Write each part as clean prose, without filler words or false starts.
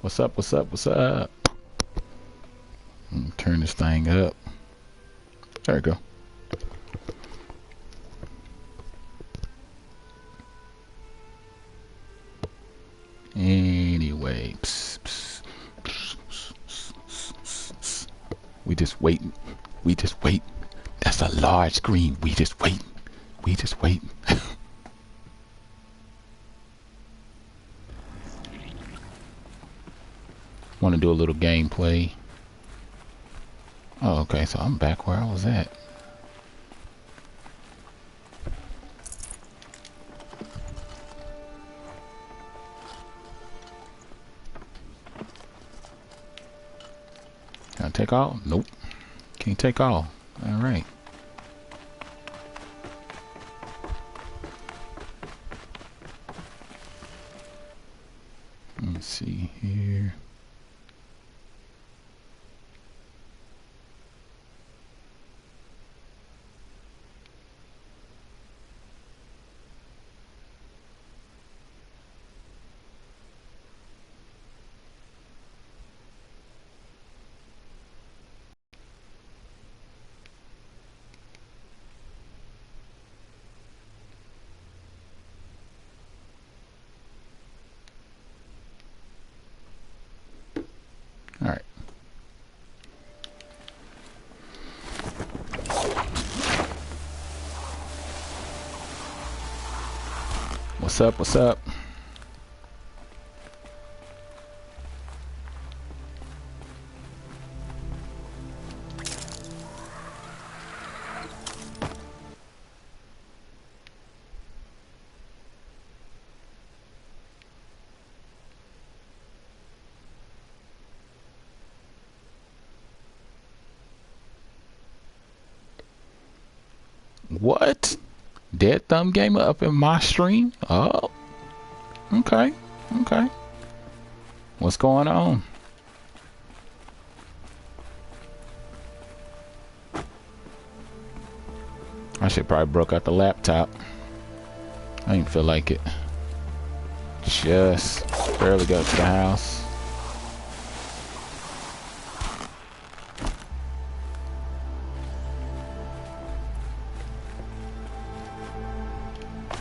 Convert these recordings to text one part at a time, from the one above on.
What's up? What's up? What's up? Turn this thing up. There we go. Anyway, we just waiting. We just wait. That's a large screen. We just wait. We just wait. Want to do a little gameplay. Oh, okay. So I'm back where I was at. Can I take all? Nope. Can't take all. All right. Let's see here. All right. What's up? What's up? What? Dead Thumb Gamer up in my stream? Oh, okay, okay. What's going on? I should probably broke out the laptop. I didn't feel like it. Just barely got to the house.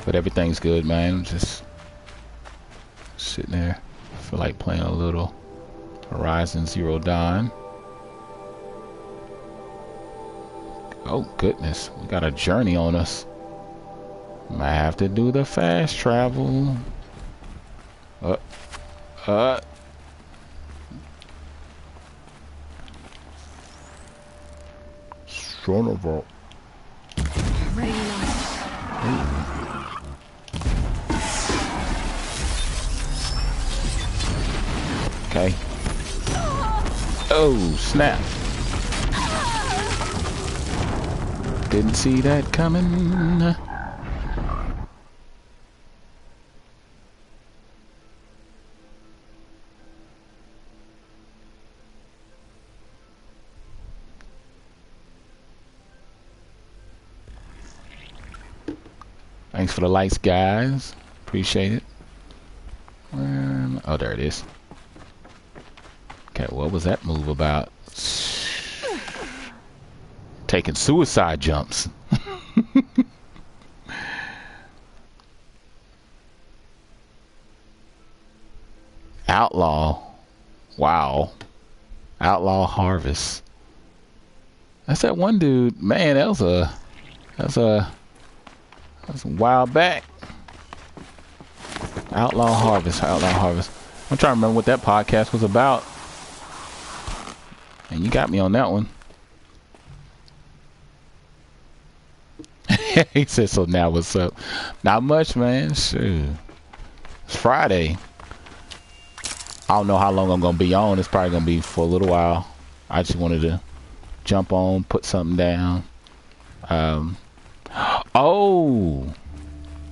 But everything's good, man. I'm just sitting there. I feel like playing a little Horizon Zero Dawn. Oh, goodness. We got a journey on us. Might have to do the fast travel. Son of a... Okay. Oh, snap. Didn't see that coming. Thanks for the likes, guys. Appreciate it. Oh, there it is. Okay, what was that move about? Taking suicide jumps. Outlaw. Wow. Outlaw Harvest. That's that one dude. Man, that was a while back. Outlaw Harvest. Outlaw Harvest. I'm trying to remember what that podcast was about. And you got me on that one. He said, so now what's up? Not much, man. Shoot. It's Friday. I don't know how long I'm going to be on. It's probably going to be for a little while. I just wanted to jump on, put something down. Oh,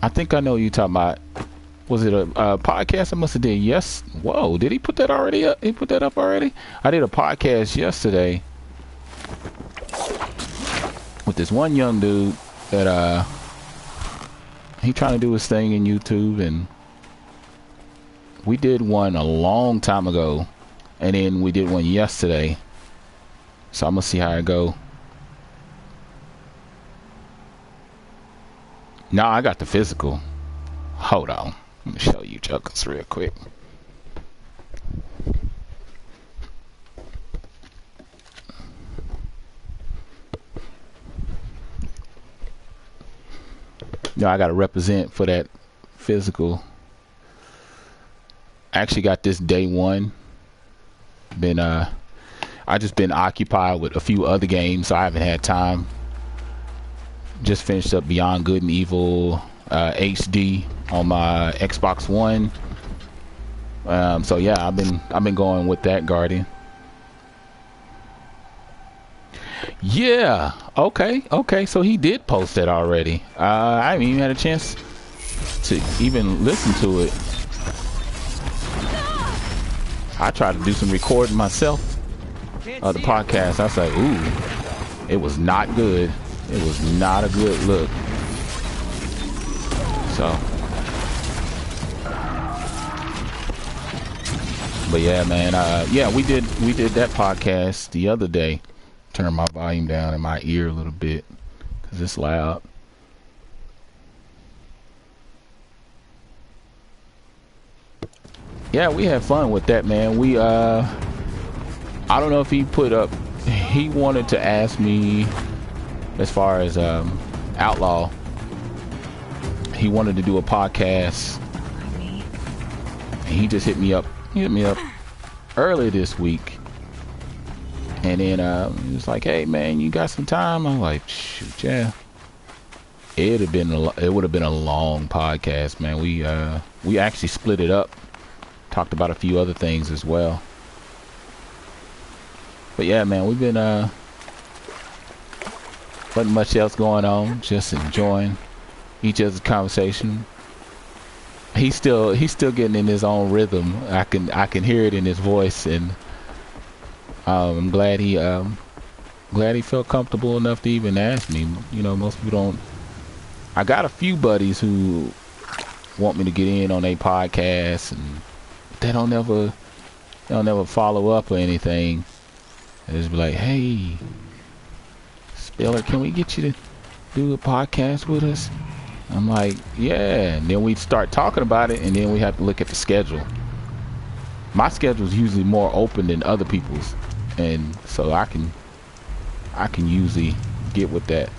I think I know what you're talking about. Was it a podcast I must have did? Yes. Whoa, did he put that already up? He put that up already? I did a podcast yesterday with this one young dude that he trying to do his thing in YouTube, and We did one a long time ago, and then we did one yesterday. So I'm gonna see how it go. No, I got the physical. Hold on. Let me show you jokers real quick. No, I got to represent for that physical. I actually got this day one. I just been occupied with a few other games, so I haven't had time. Just finished up Beyond Good and Evil HD on my Xbox One. So yeah, I've been going with that, Guardian. Yeah. Okay. So he did post that already. I haven't even had a chance to even listen to it. I tried to do some recording myself of the podcast. I was like, ooh, it was not good. It was not a good look. So, but yeah, man. Yeah, we did that podcast the other day. Turn my volume down in my ear a little bit because it's loud. Yeah, we had fun with that, man. We I don't know if he put up, he wanted to ask me as far as Outlaw. He wanted to do a podcast, and he just hit me up earlier this week. And then he was like, "Hey man, you got some time?" I'm like, "Shoot, yeah." It would have been a long podcast, man. We actually split it up, talked about a few other things as well. But yeah, man, we've been wasn't much else going on, just enjoying each other's conversation. He's still getting in his own rhythm. I can hear it in his voice, and I'm glad he felt comfortable enough to even ask me. You know, most people don't. I got a few buddies who want me to get in on their podcasts, and they don't never follow up or anything. They just be like, "Hey, Spiller, can we get you to do a podcast with us?" I'm like, "Yeah." And then we start talking about it, and then we have to look at the schedule. My schedule is usually more open than other people's, and so I can usually get with that.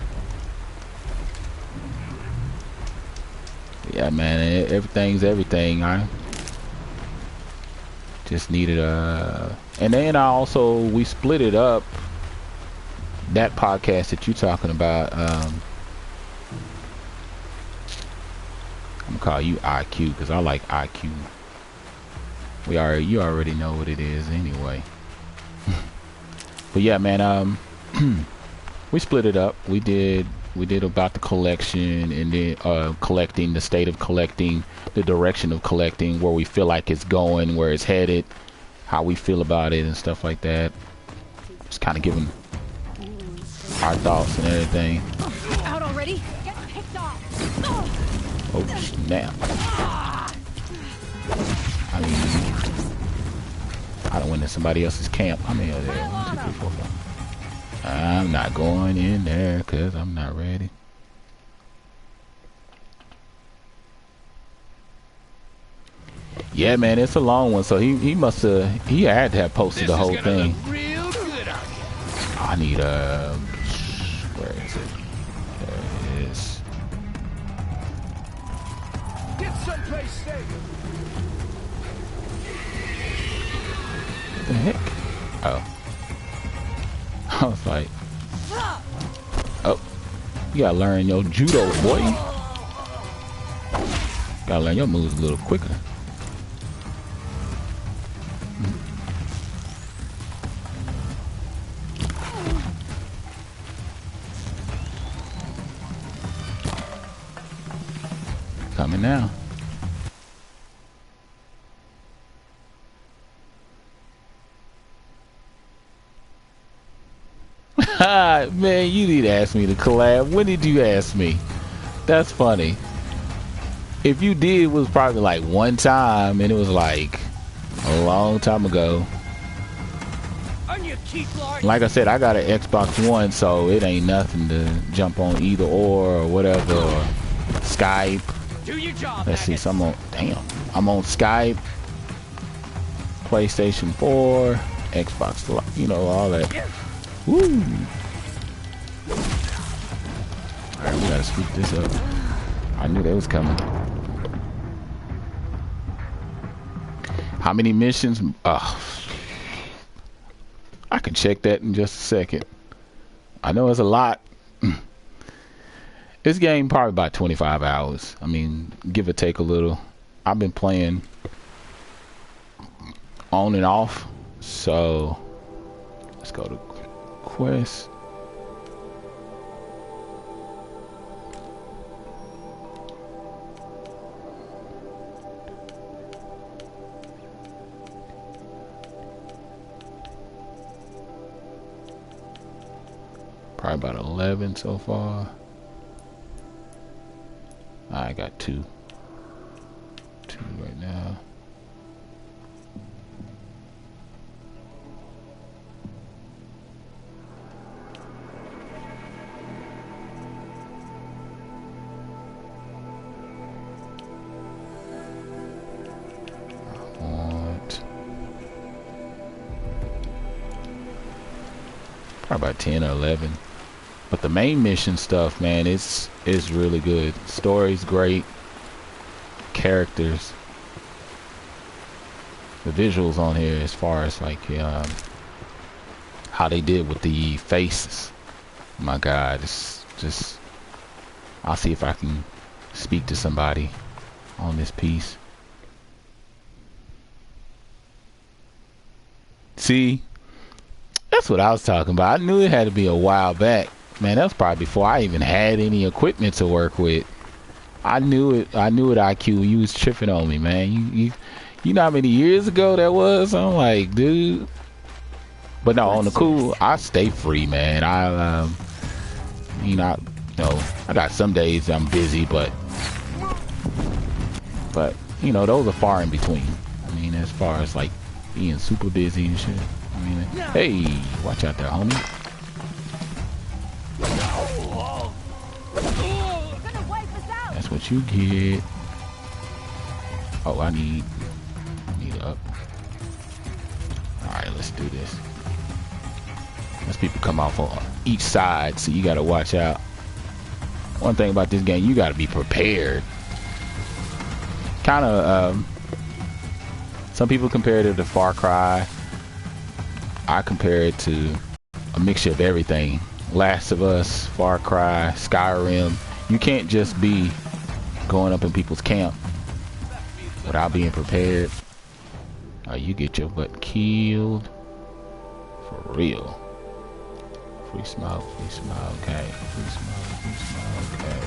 Yeah, man, everything's everything. I just needed and then we split it up. That podcast that you're talking about, I'm gonna call you IQ because I like IQ. You already know what it is anyway. But yeah, man, we split it up. We did about the collection, and then collecting, the state of collecting, the direction of collecting, where we feel like it's going, where it's headed, how we feel about it, and stuff like that. Just kind of giving our thoughts and everything. Out already? Get picked off. Oh snap! I mean, I don't went in somebody else's camp. I'm in there. 1, 2, 3, 4, 5. I'm not going in there because I'm not ready. Yeah, man, it's a long one. So he had to have posted the whole thing. Real good out here. I need where is it? There it is. Get someplace safe. What the heck? Oh. I was like, oh, you gotta learn your judo, boy. Gotta learn your moves a little quicker. Coming now. Man, you need to ask me to collab. When did you ask me? That's funny. if you did, it was probably like one time, and it was like a long time ago. On your keep, Lord. Like I said, I got an Xbox One, so it ain't nothing to jump on either or whatever. Or Skype. Do your job. Let's see, so I'm on. Damn, I'm on Skype, PlayStation 4, Xbox, you know, all that. Woo! All right, we gotta scoop this up. I knew that was coming. How many missions? I can check that in just a second. I know it's a lot. This game probably about 25 hours. I mean, give or take a little. I've been playing on and off. So let's go to quest. Probably about 11 so far. I got two right now. Probably about 10 or 11. But the main mission stuff, man, it's really good. Story's great. Characters. The visuals on here, as far as like how they did with the faces. My God, it's just. I'll see if I can speak to somebody on this piece. See, that's what I was talking about. I knew it had to be a while back. Man, that was probably before I even had any equipment to work with. I knew it. I knew it, IQ. You was tripping on me, man. You know how many years ago that was? I'm like, dude. But no, on the cool, I stay free, man. I got some days I'm busy, but you know, those are far in between. I mean, as far as like being super busy and shit. I mean, hey, watch out there, homie. That's what you get. Oh, I need up. Alright, let's do this. As people come off on each side, so you gotta watch out. One thing about this game, you gotta be prepared. Kinda, some people compare it to Far Cry. I compare it to a mixture of everything. Last of Us, Far Cry, Skyrim. You can't just be going up in people's camp without being prepared. You get your butt killed. For real. Free smoke, okay. Free smoke, okay.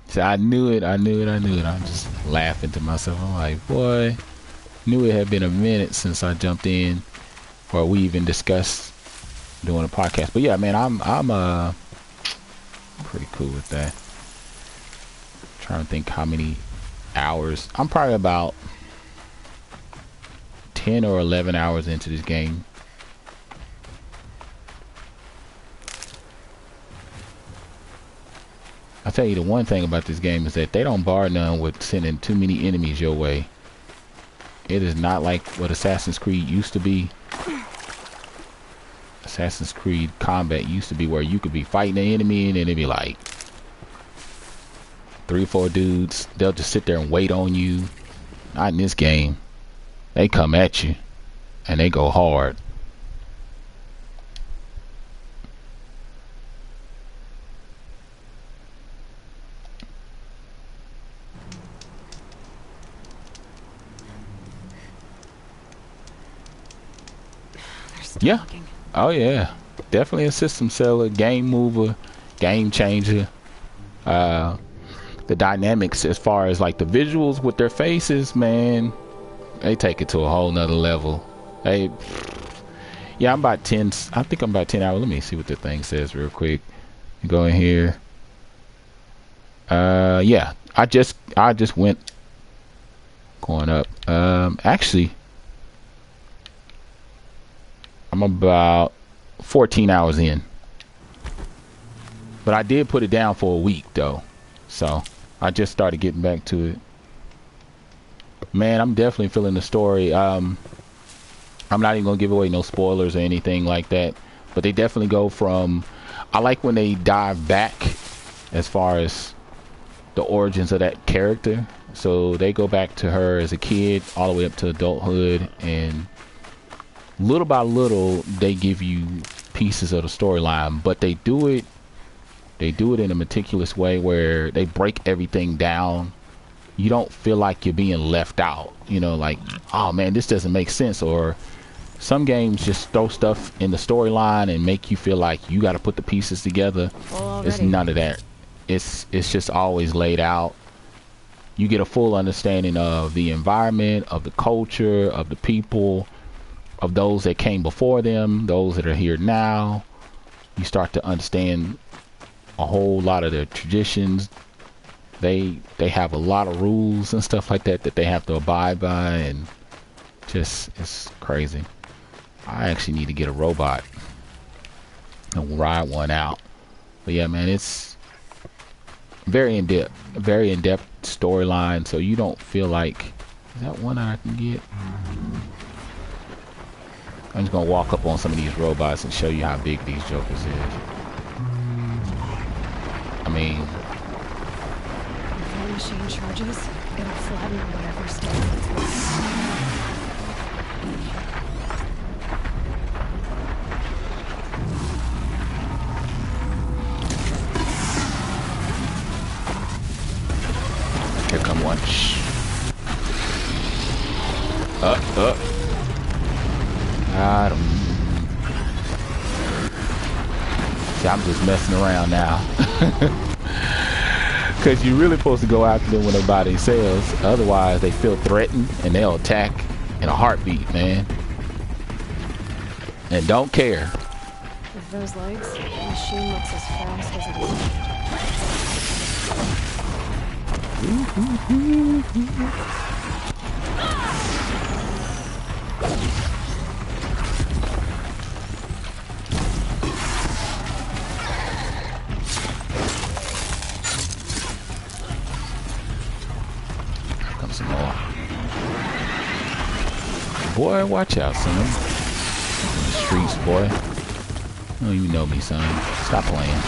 So I knew it. I'm just laughing to myself. I'm like, boy, knew it had been a minute since I jumped in, or we even discussed doing a podcast. But yeah, man, I'm pretty cool with that. Trying to think how many hours. I'm probably about 10 or 11 hours into this game. I'll tell you the one thing about this game is that they don't bar none with sending too many enemies your way. It is not like what Assassin's Creed used to be. Assassin's Creed combat used to be where you could be fighting an enemy and then it'd be like 3 or 4 dudes. They'll just sit there and wait on you. Not in this game. They come at you and they go hard. Yeah. Oh yeah. Definitely a system seller, game mover, game changer. The dynamics as far as like the visuals with their faces, man, they take it to a whole nother level. Yeah, I'm about 10. I think I'm about 10 hours. Let me see what the thing says real quick. Go in here. Yeah, I just went going up. Actually, I'm about 14 hours in, but I did put it down for a week though, so I just started getting back to it. Man, I'm definitely feeling the story. I'm not even gonna give away no spoilers or anything like that, but they definitely go from, I like when they dive back as far as the origins of that character. So they go back to her as a kid all the way up to adulthood, and little by little they give you pieces of the storyline, but they do it in a meticulous way where they break everything down. You don't feel like you're being left out, you know, like, oh man, this doesn't make sense. Or some games just throw stuff in the storyline and make you feel like you got to put the pieces together. It's none of that. It's just always laid out. You get a full understanding of the environment, of the culture, of the people, of those that came before them, those that are here now. You start to understand a whole lot of their traditions. They have a lot of rules and stuff like that that they have to abide by, and just, it's crazy. I actually need to get a robot and ride one out. But yeah, man, it's very in-depth storyline, so you don't feel like, is that one I can get? I'm just gonna walk up on some of these robots and show you how big these jokers is. I mean, If the machine charges, it'll flatten whatever state. here come one. Up. Got him. See, I'm just messing around now. Because you're really supposed to go after them when their body sells. Otherwise, they feel threatened and they'll attack in a heartbeat, man. And don't care. With those legs, the machine looks as fast as it is. Come some more. Boy, watch out, son. In the streets, boy. You don't even know me, son. Stop playing.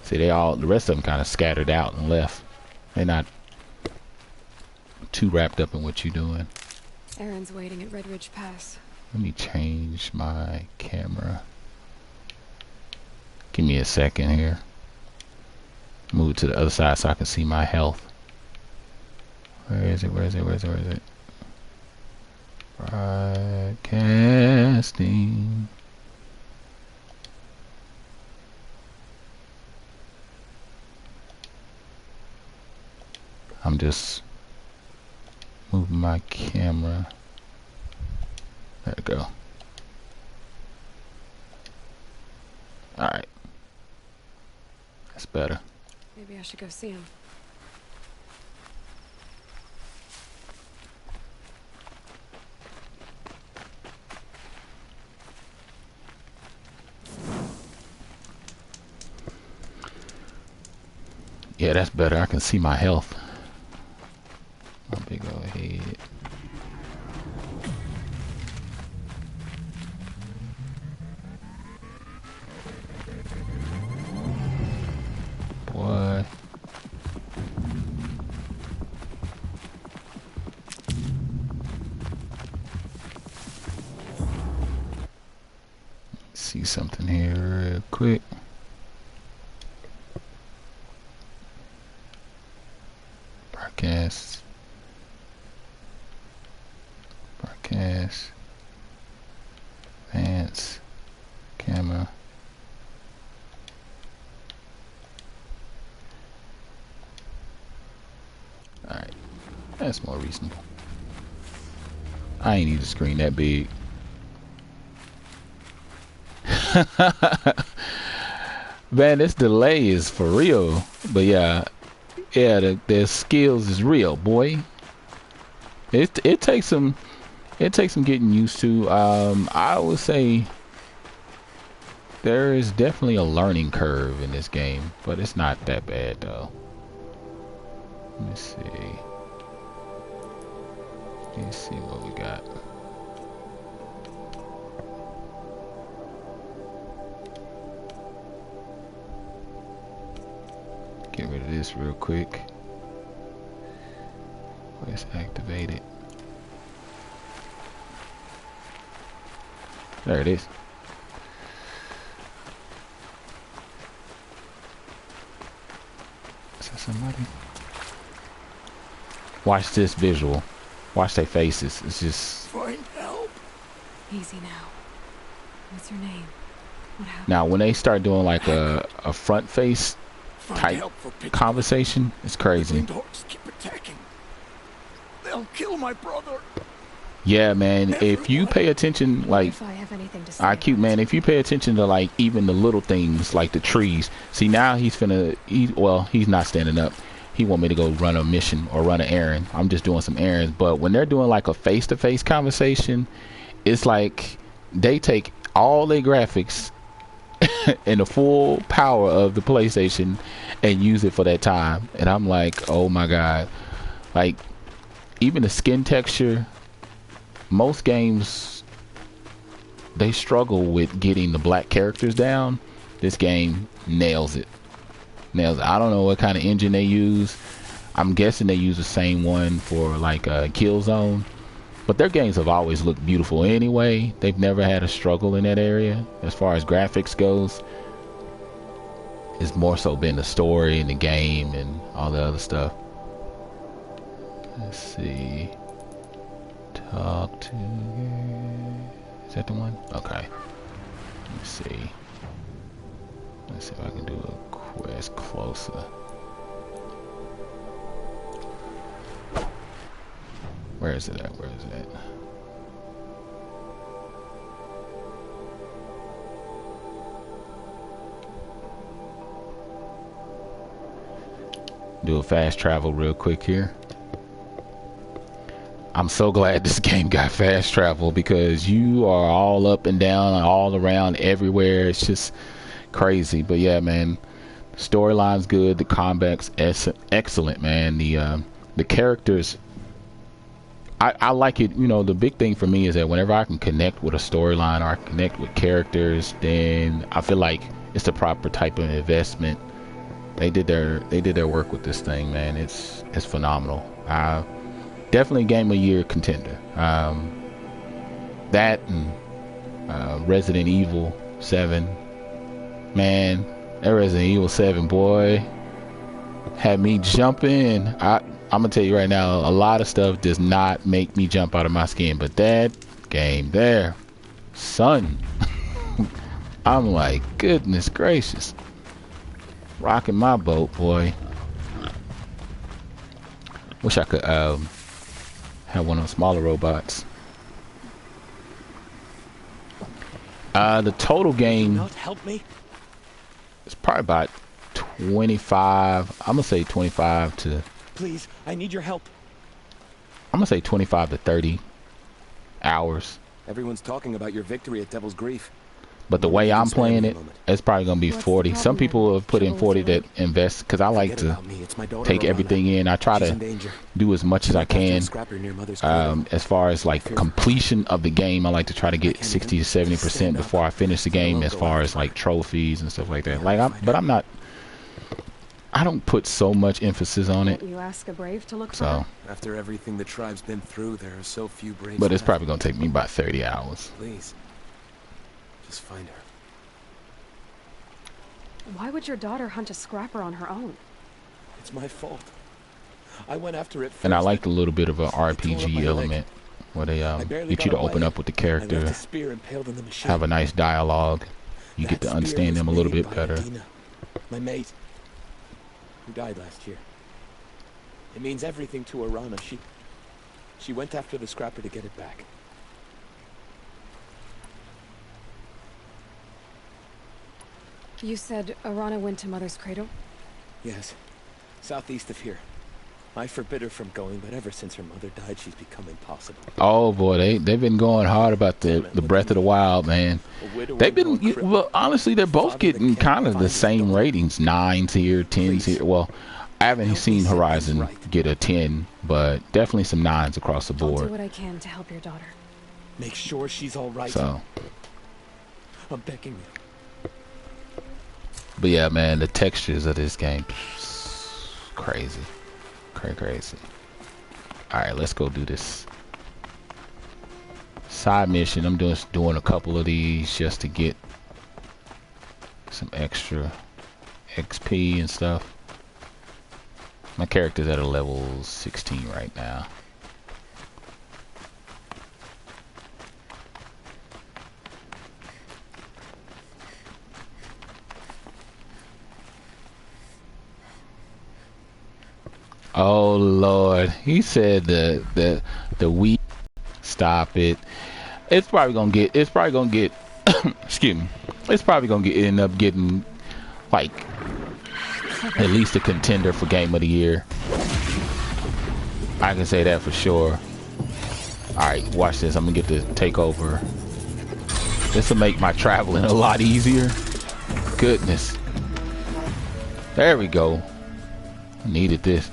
See, the rest of them kind of scattered out and left. They're not too wrapped up in what you're doing. Aaron's waiting at Red Ridge Pass. Let me change my camera. Give me a second here. Move to the other side so I can see my health. Where is it? Broadcasting. I'm just moving my camera. There we go. Alright. That's better. Maybe I should go see him. Yeah, that's better. I can see my health. My big old head. Boy. See something here real quick. Broadcast. Advanced. Advance. Camera. Alright. That's more reasonable. I ain't need a screen that big. Man, this delay is for real. But yeah, the skills is real, boy. It takes some getting used to. I would say there is definitely a learning curve in this game, but it's not that bad though. Let me see. Let's see what we got. Get rid of this real quick. Let's activate it. There it is. Is that somebody? Watch this visual. Watch their faces. It's just... Find help. Easy now. What's your name? What happened? Now, when they start doing like a front face type conversation, it's crazy. Dogs keep attacking. They'll kill my brother. Yeah, man. If you pay attention, like, If I have anything to say IQ, man, if you pay attention to like even the little things like the trees. See, now he's finna. He's not standing up. He want me to go run a mission or run an errand. I'm just doing some errands. But when they're doing like a face-to-face conversation, it's like they take all their graphics and the full power of the PlayStation and use it for that time. And I'm like, oh my god. Like, even the skin texture, most games, they struggle with getting the black characters down. This game nails it. I don't know what kind of engine they use. I'm guessing they use the same one for like Killzone, but their games have always looked beautiful anyway. They've never had a struggle in that area as far as graphics goes. It's more so been the story and the game and all the other stuff. Let's see. Talk to... Is that the one? Okay. Let me see. Let's see if I can do a quest closer. Where is it at? Where is it at? Do a fast travel real quick here. I'm so glad this game got fast travel because you are all up and down, all around, everywhere. It's just crazy. But yeah, man, storyline's good. The combat's excellent, man. The characters, I like it. You know, the big thing for me is that whenever I can connect with a storyline or I connect with characters, then I feel like it's the proper type of investment. They did their work with this thing, man. It's phenomenal. Definitely Game of Year contender. That and Resident Evil 7. Man, that Resident Evil 7, boy, had me jumping. I'm gonna tell you right now, a lot of stuff does not make me jump out of my skin, but that game there, son, I'm like, goodness gracious, rocking my boat, boy. Wish I could have one of the smaller robots. The total game Not help me. is probably about 25. I'm gonna say 25 to. Please, I need your help. I'm gonna say 25 to 30 hours. Everyone's talking about your victory at Devil's Grief. But the way I'm playing it, it's probably gonna be What's the 40. Some problem people then? have put in Trouble 40 with that invest because I like Forget to about me. It's my daughter, take Alana. everything in. I try She's in to danger. do as much as I can. Scrap her near Mother's cradle. As far as like completion of the game, I like to try to get 60 to 70% before I finish the game, as far as like trophies and stuff like that. Like, I don't put so much emphasis on it. Won't you ask a brave to look for So, her? After everything the tribe's been through, there are so few braves. but it's left. probably gonna take me about 30 hours. Please, just find her. Why would your daughter hunt a scrapper on her own? It's my fault. I went after it first. And I like a little bit of an RPG element where they I barely get you got to open away. up with the I left character, a spear impaled in the machine. have a nice dialogue. You get That to understand spear them a was little made bit by better. Adina, my mate, who died last year. It means everything to Arana. She went after the scrapper to get it back. You said Arana went to Mother's Cradle? Yes, southeast of here. I forbid her from going, but ever since her mother died, she's become impossible. Oh boy, they've been going hard about the Breath of the Wild, man. They've been, well, honestly, they're both getting kind of the same ratings, 9s here, 10s here. Well, I haven't seen Horizon get a 10, but definitely some 9s across the I'll board. do what I can to help your daughter. Make sure she's all right. So, I'm begging you. but yeah, man, the textures of this game, crazy, crazy. All right, let's go do this side mission. I'm doing a couple of these just to get some extra XP and stuff. My character's at a level 16 right now. Oh Lord, he said the weed. Stop it. It's probably gonna get excuse me. It's probably gonna end up getting like at least a contender for Game of the Year. I can say that for sure. Alright, watch this. I'm gonna get to take over. This will make my traveling a lot easier. Goodness. There we go. Needed this.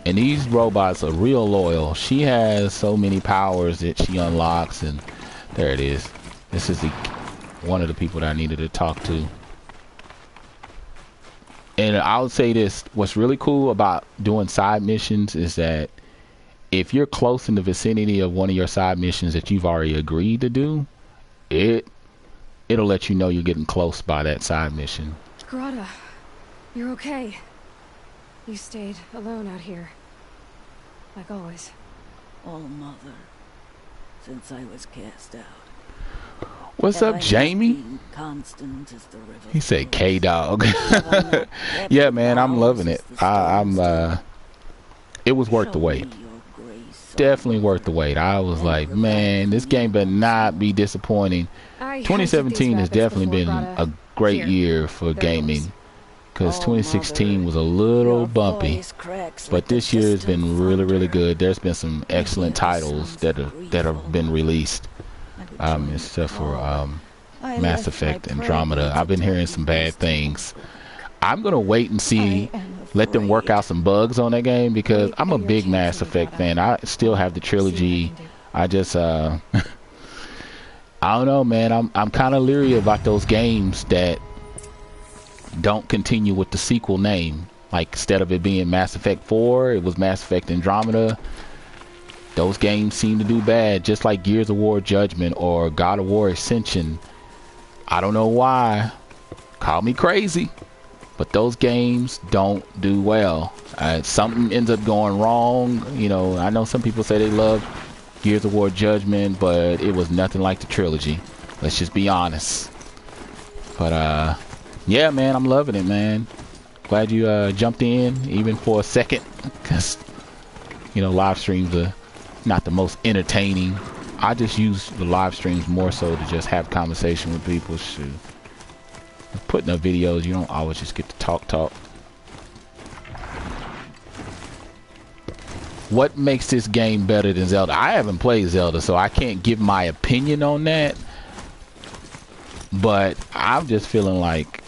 And these robots are real loyal. She has so many powers that she unlocks, and there it is. This is one of the people that I needed to talk to. And I would say this, what's really cool about doing side missions is that if you're close in the vicinity of one of your side missions that you've already agreed to do, it'll let you know you're getting close by that side mission. Grata, you're okay. You stayed alone out here. Like always. Oh, Mother. Since I was cast out. What's up, Jamie? Constant as the river. He said K-Dog. Yeah, man, I'm loving it. It was worth the wait. Definitely worth the wait. I was like, man, this game better not be disappointing. 2017 has definitely been a great year for gaming. Because 2016 was a little bumpy, but this year has been really good. There's been some excellent titles that have been released, except for Mass Effect Andromeda. I've been hearing some bad things. I'm gonna wait and see, let them work out some bugs on that game, because I'm a big Mass Effect fan. I still have the trilogy. I just I don't know, man. I'm kind of leery about those games that don't continue with the sequel name. Like, instead of it being Mass Effect 4, it was Mass Effect Andromeda. Those games seem to do bad, just like Gears of War Judgment or God of War Ascension. I don't know why. Call me crazy, but those games don't do well. Something ends up going wrong. You know, I know some people say they love Gears of War Judgment, but it was nothing like the trilogy. Let's just be honest. But yeah, man, I'm loving it, man. Glad you jumped in, even for a second, because, you know, live streams are not the most entertaining. I just use the live streams more so to just have conversation with people. Shoot. Putting up videos, you don't always just get to talk. What makes this game better than Zelda? I haven't played Zelda, so I can't give my opinion on that. But I'm just feeling like,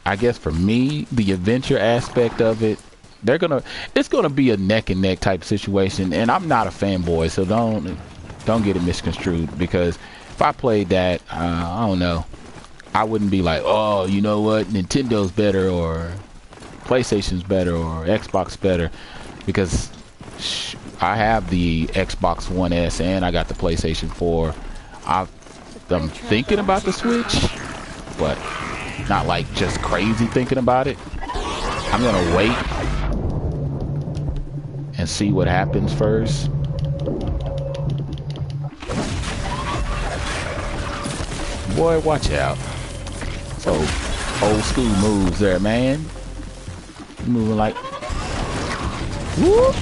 I guess for me, the adventure aspect of it, it's gonna be a neck and neck type situation. And I'm not a fanboy, so don't get it misconstrued, because if I played that, I don't know, I wouldn't be like, oh, you know what, Nintendo's better or PlayStation's better or Xbox better, because I have the Xbox One S and I got the PlayStation 4. I'm thinking about the Switch, but not like just crazy thinking about it. I'm gonna wait and see what happens first. Boy, watch out. So old school moves there, man. Moving like whoop.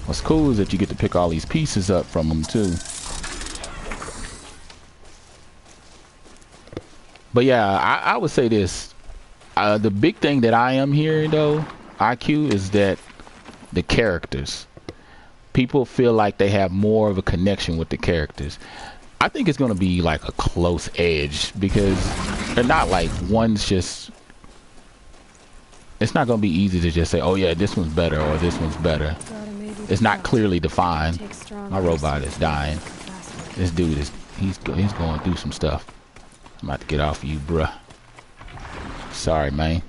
What's cool is that you get to pick all these pieces up from them too. But yeah, I would say this. The big thing that I am hearing though, IQ, is that the characters. People feel like they have more of a connection with the characters. I think it's going to be like a close edge because they're not like one's just... It's not going to be easy to just say, oh yeah, this one's better or this one's better. It's not clearly defined. My robot is dying. This dude is... He's going through some stuff. I'm about to get off of you, bruh. Sorry, man.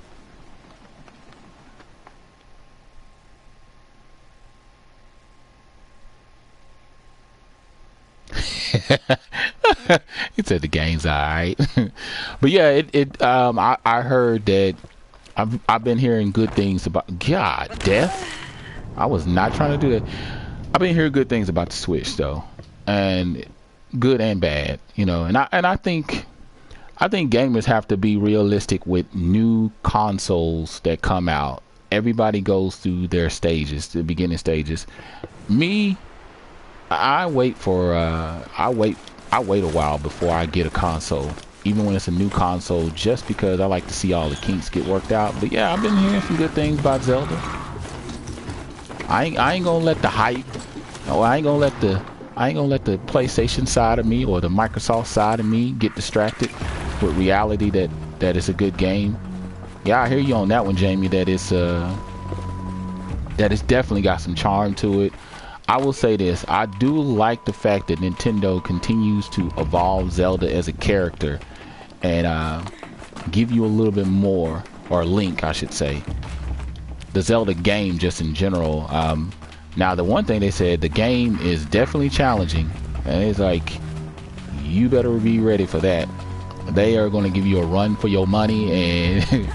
He said the game's alright. But yeah, I heard that I've been hearing good things about... God, death. I was not trying to do that. I've been hearing good things about the Switch though, and good and bad, you know. And I think gamers have to be realistic with new consoles that come out. Everybody goes through their stages, the beginning stages. Me, I wait a while before I get a console, even when it's a new console, just because I like to see all the kinks get worked out. But yeah, I've been hearing some good things about Zelda. I ain't gonna let the hype, or I ain't gonna let the PlayStation side of me or the Microsoft side of me get distracted with reality that it's a good game. Yeah, I hear you on that one, Jamie, that it's definitely got some charm to it. I will say this, I do like the fact that Nintendo continues to evolve Zelda as a character and give you a little bit more, or Link I should say, the Zelda game just in general. Now the one thing they said, the game is definitely challenging, and it's like, you better be ready for that. They are going to give you a run for your money, and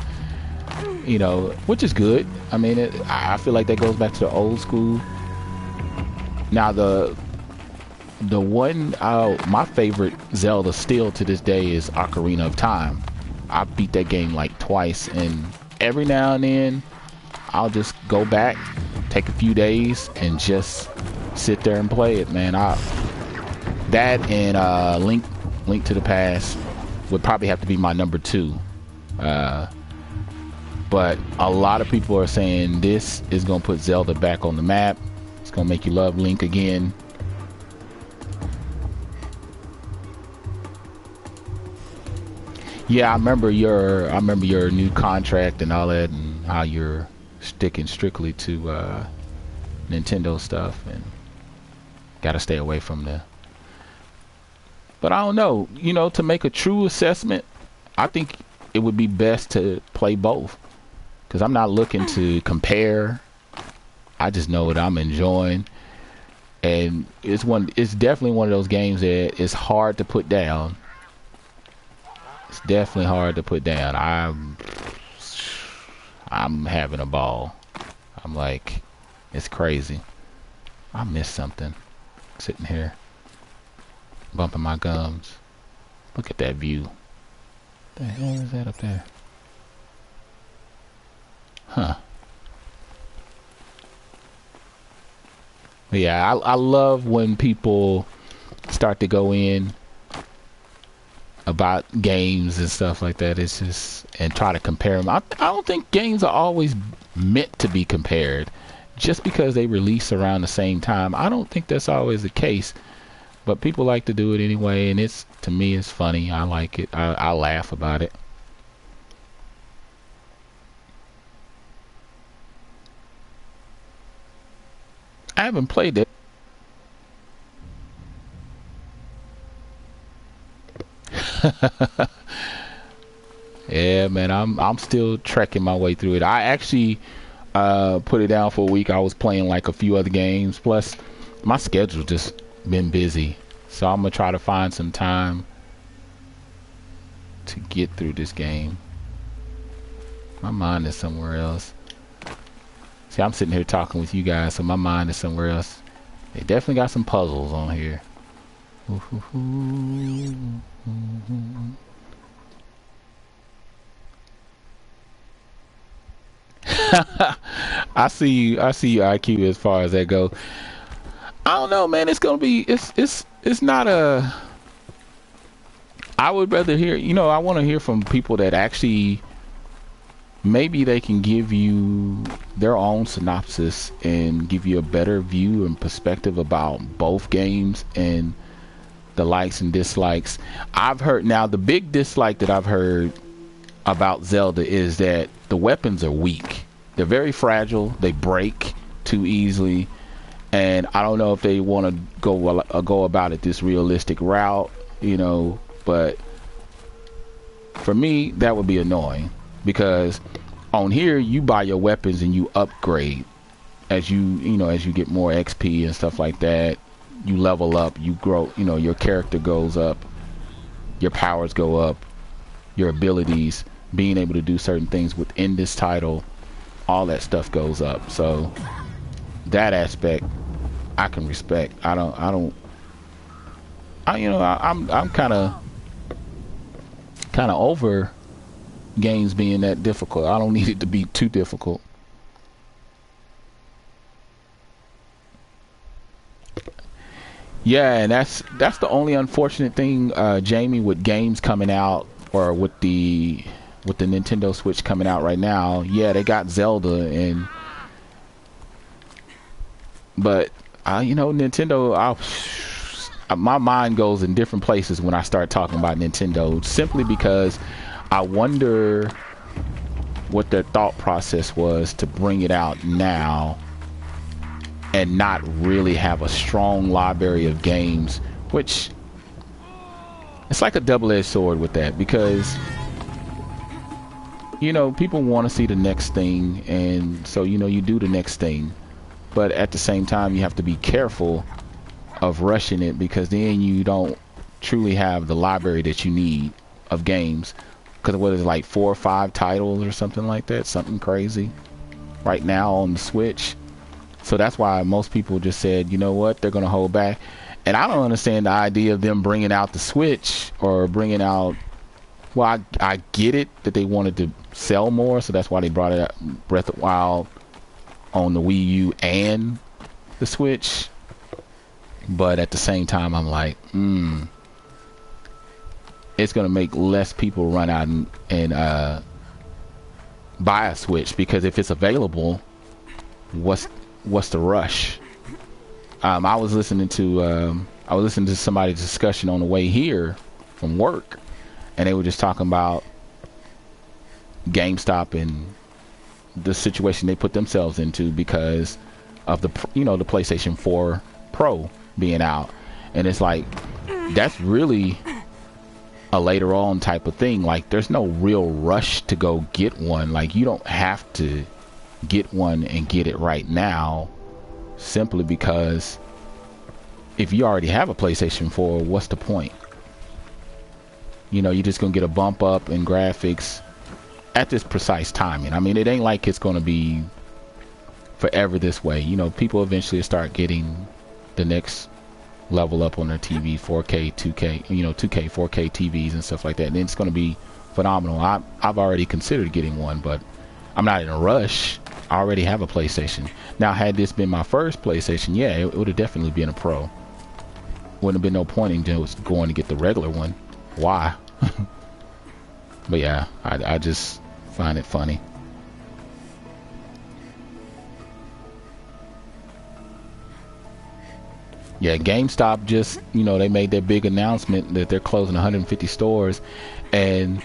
you know, which is good. I mean, I feel like that goes back to the old school. Now the one, my favorite Zelda still to this day is Ocarina of Time. I beat that game like twice, and every now and then I'll just go back, take a few days, and just sit there and play it, man. That and Link to the Past would probably have to be my number 2. But a lot of people are saying this is gonna put Zelda back on the map. It's gonna make you love Link again. Yeah, I remember your new contract and all that, and how you're sticking strictly to Nintendo stuff and gotta stay away from the... But I don't know, you know, to make a true assessment, I think it would be best to play both, because I'm not looking to compare. I just know what I'm enjoying, and it's definitely one of those games that is hard to put down. It's definitely hard to put down. I'm having a ball. I'm like, it's crazy. I missed something sitting here bumping my gums. Look at that view. What the hell is that up there? Huh. But yeah, I love when people start to go in about games and stuff like that. It's just, and try to compare them. I don't think games are always meant to be compared. Just because they release around the same time, I don't think that's always the case. But people like to do it anyway, and it's, to me, it's funny. I like it. I laugh about it. I haven't played it. Yeah, man, I'm still trekking my way through it. I actually put it down for a week. I was playing like a few other games. Plus, my schedule just been busy, so I'm gonna try to find some time to get through this game. My mind is somewhere else. See, I'm sitting here talking with you guys, so my mind is somewhere else. They definitely got some puzzles on here. I see you, IQ, as far as that go. I don't know, man. It's gonna be, it's not a, I would rather hear, you know, I want to hear from people that actually, maybe they can give you their own synopsis and give you a better view and perspective about both games and the likes and dislikes. I've heard, now the big dislike that I've heard about Zelda is that the weapons are weak. They're very fragile. They break too easily. And I don't know if they want to go about it this realistic route, you know, but for me, that would be annoying, because on here you buy your weapons and you upgrade as as you get more XP and stuff like that. You level up, you grow, you know, your character goes up, your powers go up, your abilities, being able to do certain things within this title, all that stuff goes up. So that aspect I can respect. I'm kind of over games being that difficult. I don't need it to be too difficult. Yeah, and that's the only unfortunate thing, Jamie, with games coming out, or with the Nintendo Switch coming out right now. Yeah, they got Zelda, but Nintendo, my mind goes in different places when I start talking about Nintendo, simply because I wonder what their thought process was to bring it out now and not really have a strong library of games, which it's like a double-edged sword with that, because people want to see the next thing, and so you do the next thing, but at the same time you have to be careful of rushing it, because then you don't truly have the library that you need of games, because what is it, like 4 or 5 titles or something like that, something crazy right now on the Switch. So that's why most people just said, you know what, they're gonna hold back. And I don't understand the idea of them bringing out the Switch, or bringing out, well, I get it that they wanted to sell more, so that's why they brought it out, Breath of the Wild on the Wii U and the Switch. But at the same time, I'm like, it's gonna make less people run out and buy a Switch, because if it's available, what's the rush? I was listening to somebody's discussion on the way here from work, and they were just talking about GameStop and the situation they put themselves into because of the PlayStation 4 Pro being out. And it's like, that's really a later on type of thing. Like, there's no real rush to go get one. Like, you don't have to get one and get it right now, simply because if you already have a PlayStation 4, what's the point? You're just gonna get a bump up in graphics at this precise timing. I mean, it ain't like it's gonna be forever this way. People eventually start getting the next level up on their TV, 4K, 2K, 2K, 4K TVs and stuff like that, and it's gonna be phenomenal. I've already considered getting one, but I'm not in a rush. I already have a PlayStation. Now, had this been my first PlayStation, yeah, it would have definitely been a Pro. Wouldn't have been no point in just going to get the regular one. Why? But yeah, I just find it funny. Yeah, GameStop just, they made their big announcement that they're closing 150 stores, and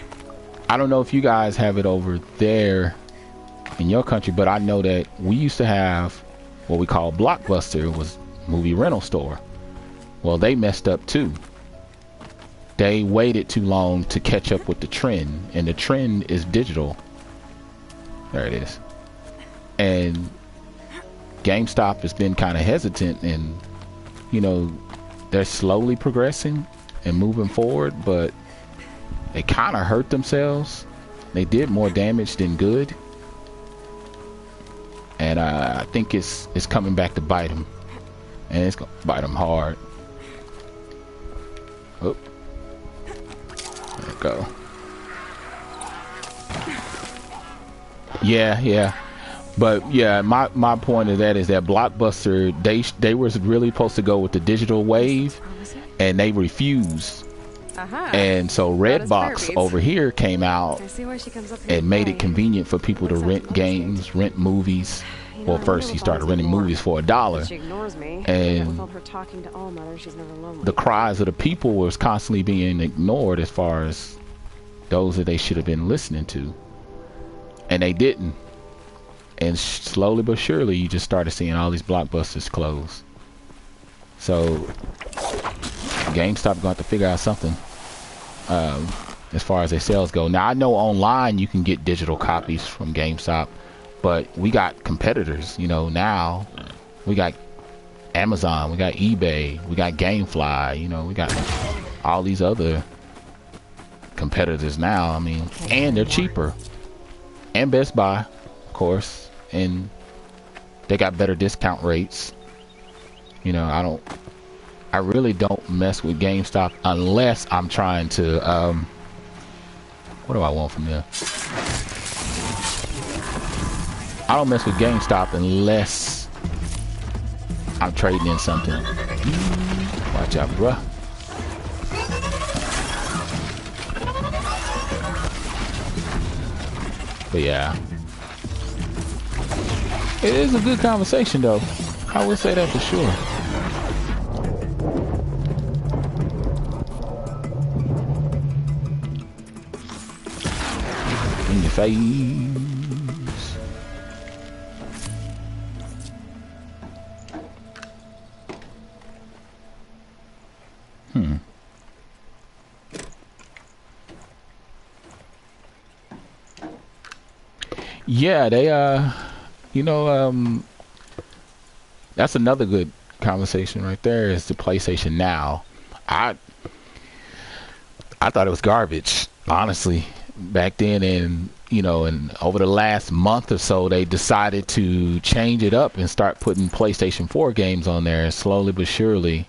I don't know if you guys have it over there in your country, but I know that we used to have what we call Blockbuster. It was movie rental store. Well, they messed up too. They waited too long to catch up with the trend, and the trend is digital. There it is. And GameStop has been kind of hesitant, and they're slowly progressing and moving forward, but they kind of hurt themselves. They did more damage than good, and I think it's coming back to bite them, and it's gonna bite them hard. Oh, there we go. Yeah. But yeah, my point of that is that Blockbuster, they was really supposed to go with the digital wave, and they refused. And so Redbox over here came out and made it convenient for people to rent games, rent movies. Well, first he started renting movies for $1, and the cries of the people was constantly being ignored as far as those that they should have been listening to, and they didn't. And slowly but surely, you just started seeing all these Blockbusters close. So GameStop going to have to figure out something as far as their sales go. Now I know online you can get digital copies from GameStop, but we got competitors. You know, now we got Amazon, we got eBay, we got GameFly. You know, we got all these other competitors now. I mean, and they're cheaper. And Best Buy, of course. And they got better discount rates. You know, I really don't mess with GameStop unless I'm trying to what do I want from there? I don't mess with GameStop unless I'm trading in something. Watch out, bruh. But yeah, it is a good conversation, though. I would say that for sure. In your face. Yeah, they you know, that's another good conversation right there, is the PlayStation Now. I thought it was garbage, honestly, back then, and you know, and over the last month or so they decided to change it up and start putting PlayStation 4 games on there slowly but surely.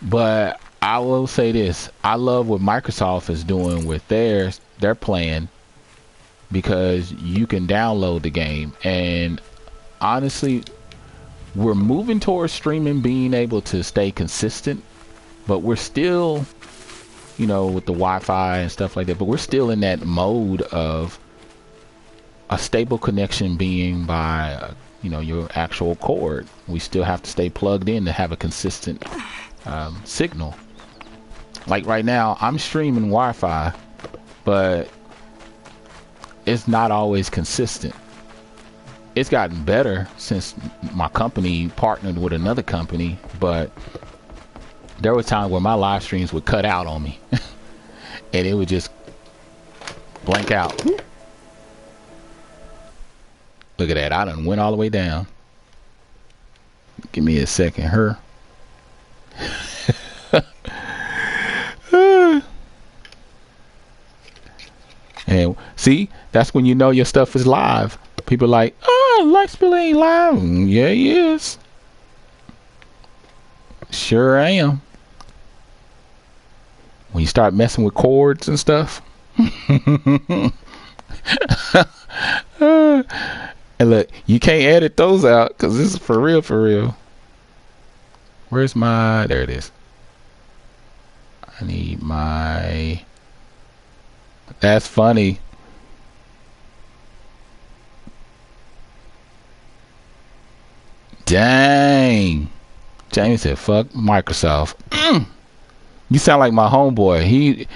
But I will say this, I love what Microsoft is doing with their plan, because you can download the game, and honestly we're moving towards streaming being able to stay consistent, but we're still, you know, with the Wi-Fi and stuff like that, but we're still in that mode of a stable connection being by you know, your actual cord. We still have to stay plugged in to have a consistent signal. Like right now I'm streaming Wi-Fi, but it's not always consistent. It's gotten better since my company partnered with another company, but there were times where my live streams would cut out on me and it would just blank out. Look at that, I done went all the way down. Give me a second here. And see, that's when you know your stuff is live. People like, oh, LifeSpiller ain't live. Yeah, he is. Sure am. When you start messing with chords and stuff. And look, you can't edit those out because this is for real, for real. Where's my, there it is. I need my, that's funny. Dang. Jamie said, fuck Microsoft. You sound like my homeboy.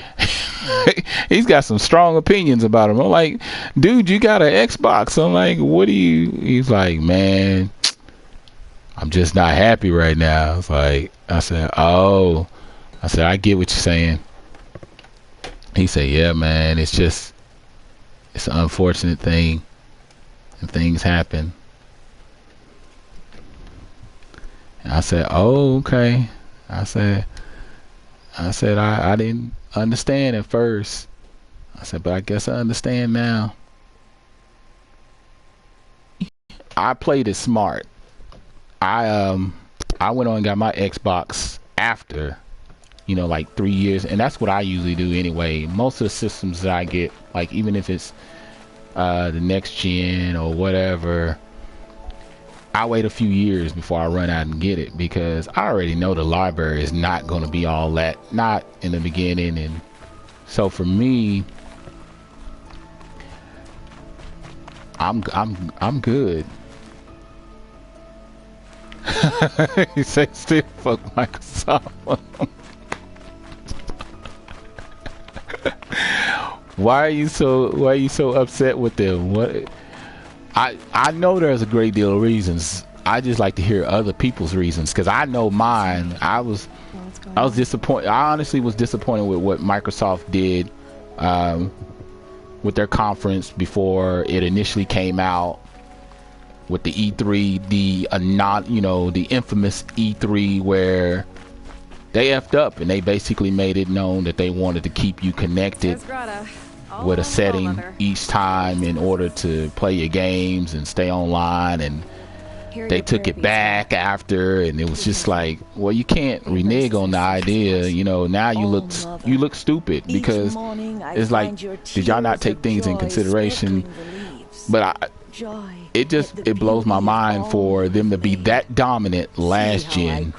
He's got some strong opinions about him. I'm like, dude, you got an Xbox. I'm like, what do you, he's like, man, I'm just not happy right now. It's like, I said, oh, I said, I get what you're saying. He said, yeah, man, it's just, it's an unfortunate thing, and things happen. And I said, oh, okay. I said, I didn't understand at first. I said, but I guess I understand now. I played it smart. I went on and got my Xbox after, you know, like 3 years, and that's what I usually do anyway. Most of the systems that I get, like even if it's the next gen or whatever, I wait a few years before I run out and get it, because I already know the library is not going to be all that, not in the beginning. And so for me, I'm good. He said still fuck Microsoft. Why are you so upset with them? What? I know there's a great deal of reasons. I just like to hear other people's reasons, because I know mine. I was disappointed. I honestly was disappointed with what Microsoft did with their conference before it initially came out, with the E3, the infamous E3, where they effed up and they basically made it known that they wanted to keep you connected with a setting each time in order to play your games and stay online, and they took it back after, and it was just like, well, you can't renege on the idea, you know. Now you look stupid, because it's like, did y'all not take things in consideration? But it blows my mind for them to be that dominant last gen,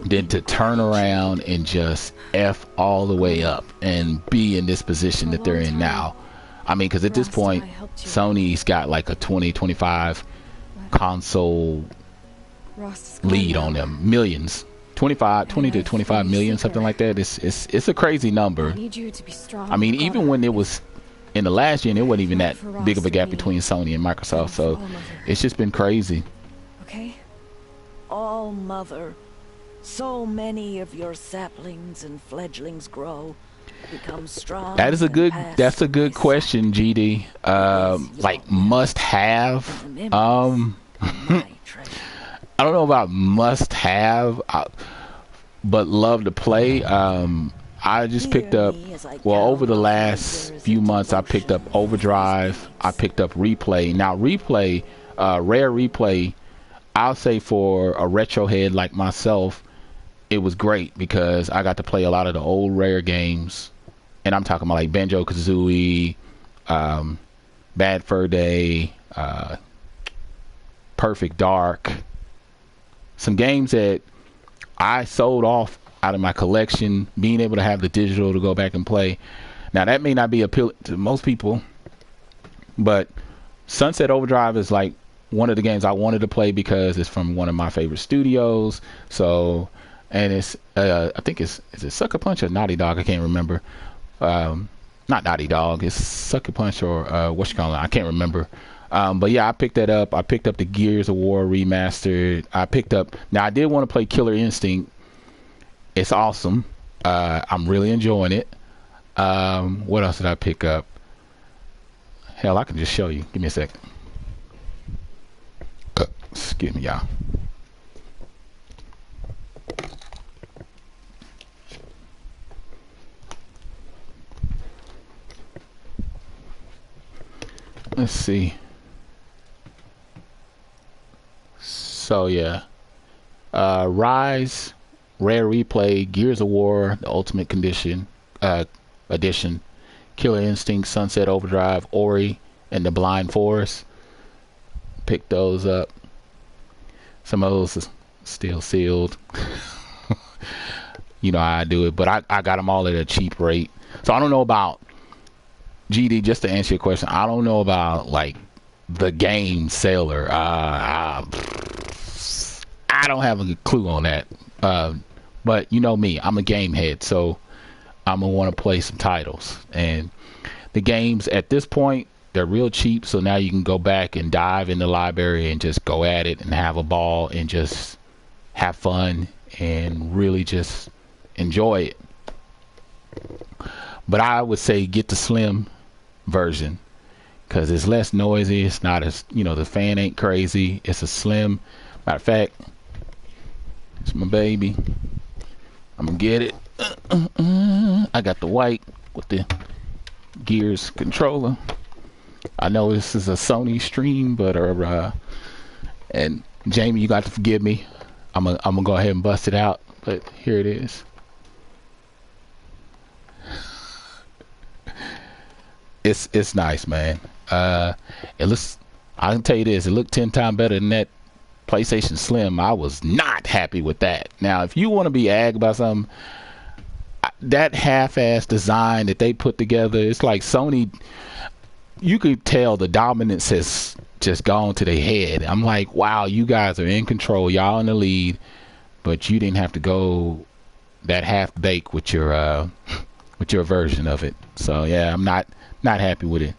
then to turn around and just F all the way up and be in this position that they're in now. I mean, because at this point, Sony's got like a 20-25 console lead on them. Millions. 20 to 25 million, something like that. It's a crazy number. I mean, even when it was in the last gen, it wasn't even that big of a gap between Sony and Microsoft. So it's just been crazy. Okay. All Mother, so many of your saplings and fledglings grow, become strong. That's a good question, GD. Like must have. I don't know about must have, but love to play. I just picked up, well, over the last few months, I picked up Overdrive. I picked up Replay. Now, Replay, Rare Replay, I'll say for a retro head like myself, it was great, because I got to play a lot of the old Rare games. And I'm talking about like Banjo-Kazooie, Bad Fur Day, Perfect Dark. Some games that I sold off out of my collection, being able to have the digital to go back and play. Now, that may not be appealing to most people, but Sunset Overdrive is like one of the games I wanted to play, because it's from one of my favorite studios. So, and it's I think is it Sucker Punch or Naughty Dog? I can't remember. Not Naughty Dog. It's Sucker Punch or what you call it? I can't remember. But yeah, I picked that up. I picked up the Gears of War remastered. Now I did want to play Killer Instinct. It's awesome. I'm really enjoying it. What else did I pick up? Hell, I can just show you. Give me a second. Excuse me, y'all. Let's see. So yeah, Rise, Rare Replay, Gears of War, the Ultimate Condition Edition, Killer Instinct, Sunset Overdrive, Ori, and the Blind Forest. Pick those up. Some of those are still sealed. You know how I do it, but I got them all at a cheap rate. So I don't know about GD. Just to answer your question, I don't know about like the game seller. I don't have a clue on that. But you know me, I'm a game head, so I'm gonna want to play some titles. And the games at this point, they're real cheap, so now you can go back and dive in the library and just go at it and have a ball and just have fun and really just enjoy it. But I would say get the slim version, because it's less noisy. It's not as, the fan ain't crazy. It's a slim. Matter of fact, it's my baby. I'm gonna get it. I got the white with the Gears controller. I know this is a Sony stream, but and Jamie, you got to forgive me. I'm gonna go ahead and bust it out, but here it is. It's nice, man. It looks. I can tell you this. It looked 10 times better than that PlayStation Slim. I was not happy with that. Now, if you want to be ag about something, that half-ass design that they put together, it's like Sony. You could tell the dominance has just gone to their head. I'm like, wow, you guys are in control. Y'all in the lead, but you didn't have to go that half-baked with your version of it. So yeah, I'm not happy with it.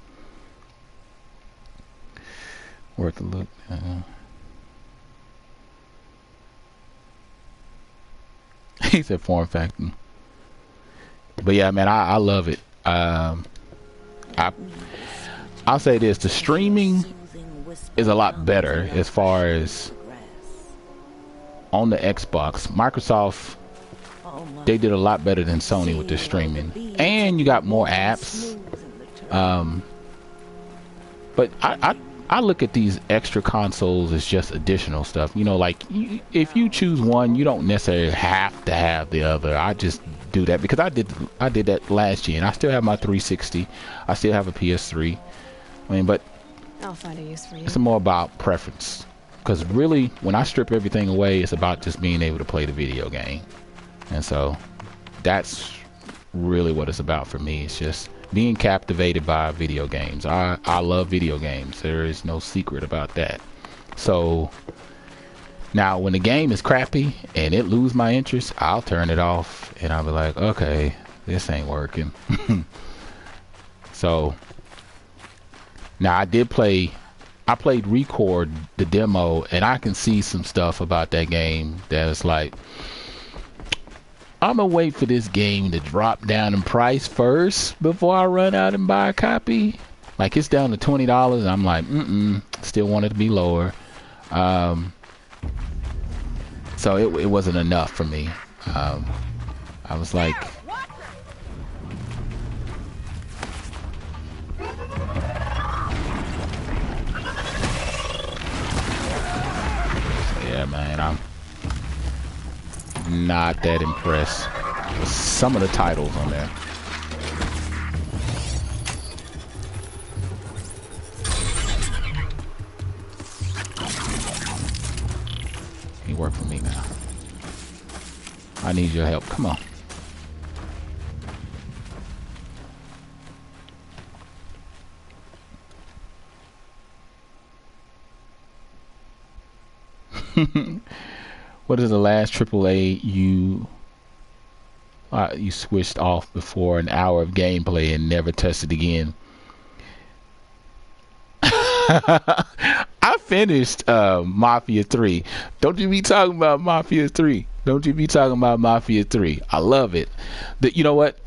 Worth a look. He said form factor. But yeah, man, I love it. I'll say this: the streaming is a lot better as far as on the Xbox. Microsoft, they did a lot better than Sony with the streaming, and you got more apps. But I look at these extra consoles as just additional stuff. You know, like if you choose one, you don't necessarily have to have the other. I just do that because I did that last year, and I still have my 360. I still have a PS3. I mean, but I'll find a use for you. it's more about preference. Because really, when I strip everything away, it's about just being able to play the video game. And so that's really what it's about for me. It's just being captivated by video games. I love video games. There is no secret about that. So now when the game is crappy and it lose my interest, I'll turn it off and I'll be like, okay, this ain't working. So now I played Record, the demo, and I can see some stuff about that game that's like, I'm gonna wait for this game to drop down in price first before I run out and buy a copy. Like it's down to $20, and I'm like, still want it to be lower. So it wasn't enough for me. I was like, yeah, man, I'm not that impressed with some of the titles on there. He work for me now. I need your help. Come on. What is the last AAA you switched off before an hour of gameplay and never touched it again? I finished Mafia 3. Don't you be talking about Mafia 3. Don't you be talking about Mafia 3. I love it. You know what?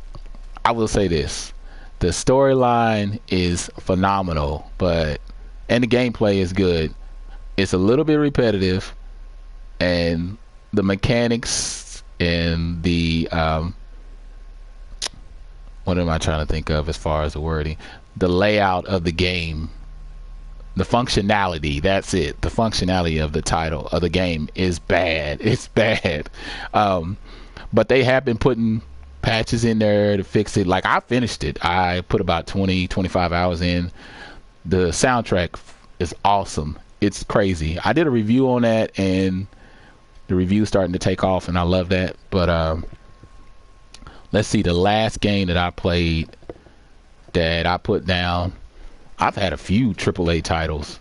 I will say this. The storyline is phenomenal, and the gameplay is good. It's a little bit repetitive, and the mechanics and the what am I trying to think of as far as the wording? The layout of the game, the functionality, that's it. The functionality of the title of the game is bad. It's bad. But they have been putting patches in there to fix it. Like I finished it. I put about 25 hours in. The soundtrack is awesome. It's crazy. I did a review on that, and the review's starting to take off, and I love that. But let's see, the last game that I played that I put down, I've had a few AAA titles.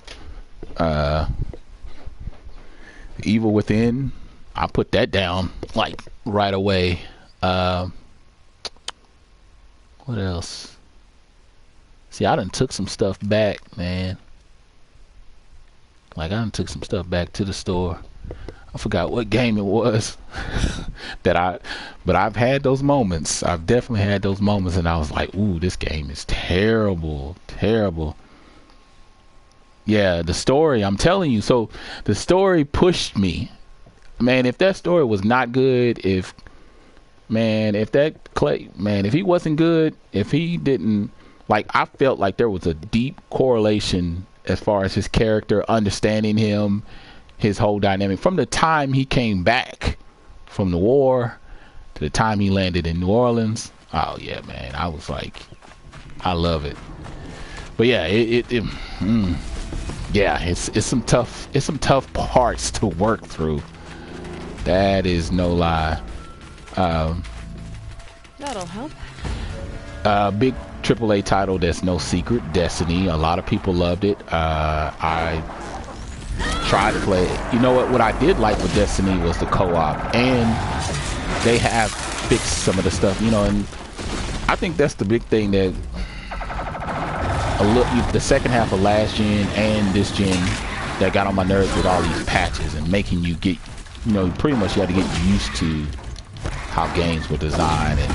Evil Within, I put that down like right away. What else? See, I done took some stuff back, man. Like I done took some stuff back to the store. I forgot what game it was but I've had those moments. I've definitely had those moments, and I was like, ooh, this game is terrible. Yeah, the story, I'm telling you. So the story pushed me. Man, if that story was not good, if he wasn't good, if he didn't like I felt like there was a deep correlation as far as his character, understanding him, his whole dynamic from the time he came back from the war to the time he landed in New Orleans. Oh yeah, man, I was like, I love it. But yeah, yeah, it's some tough parts to work through. That is no lie. That'll help. Big AAA title that's no secret, Destiny. A lot of people loved it. I tried to play it. You know what I did like with Destiny was the co-op, and they have fixed some of the stuff, you know, and I think that's the big thing that the second half of last gen and this gen that got on my nerves with all these patches and making you get, you know, pretty much you had to get used to how games were designed and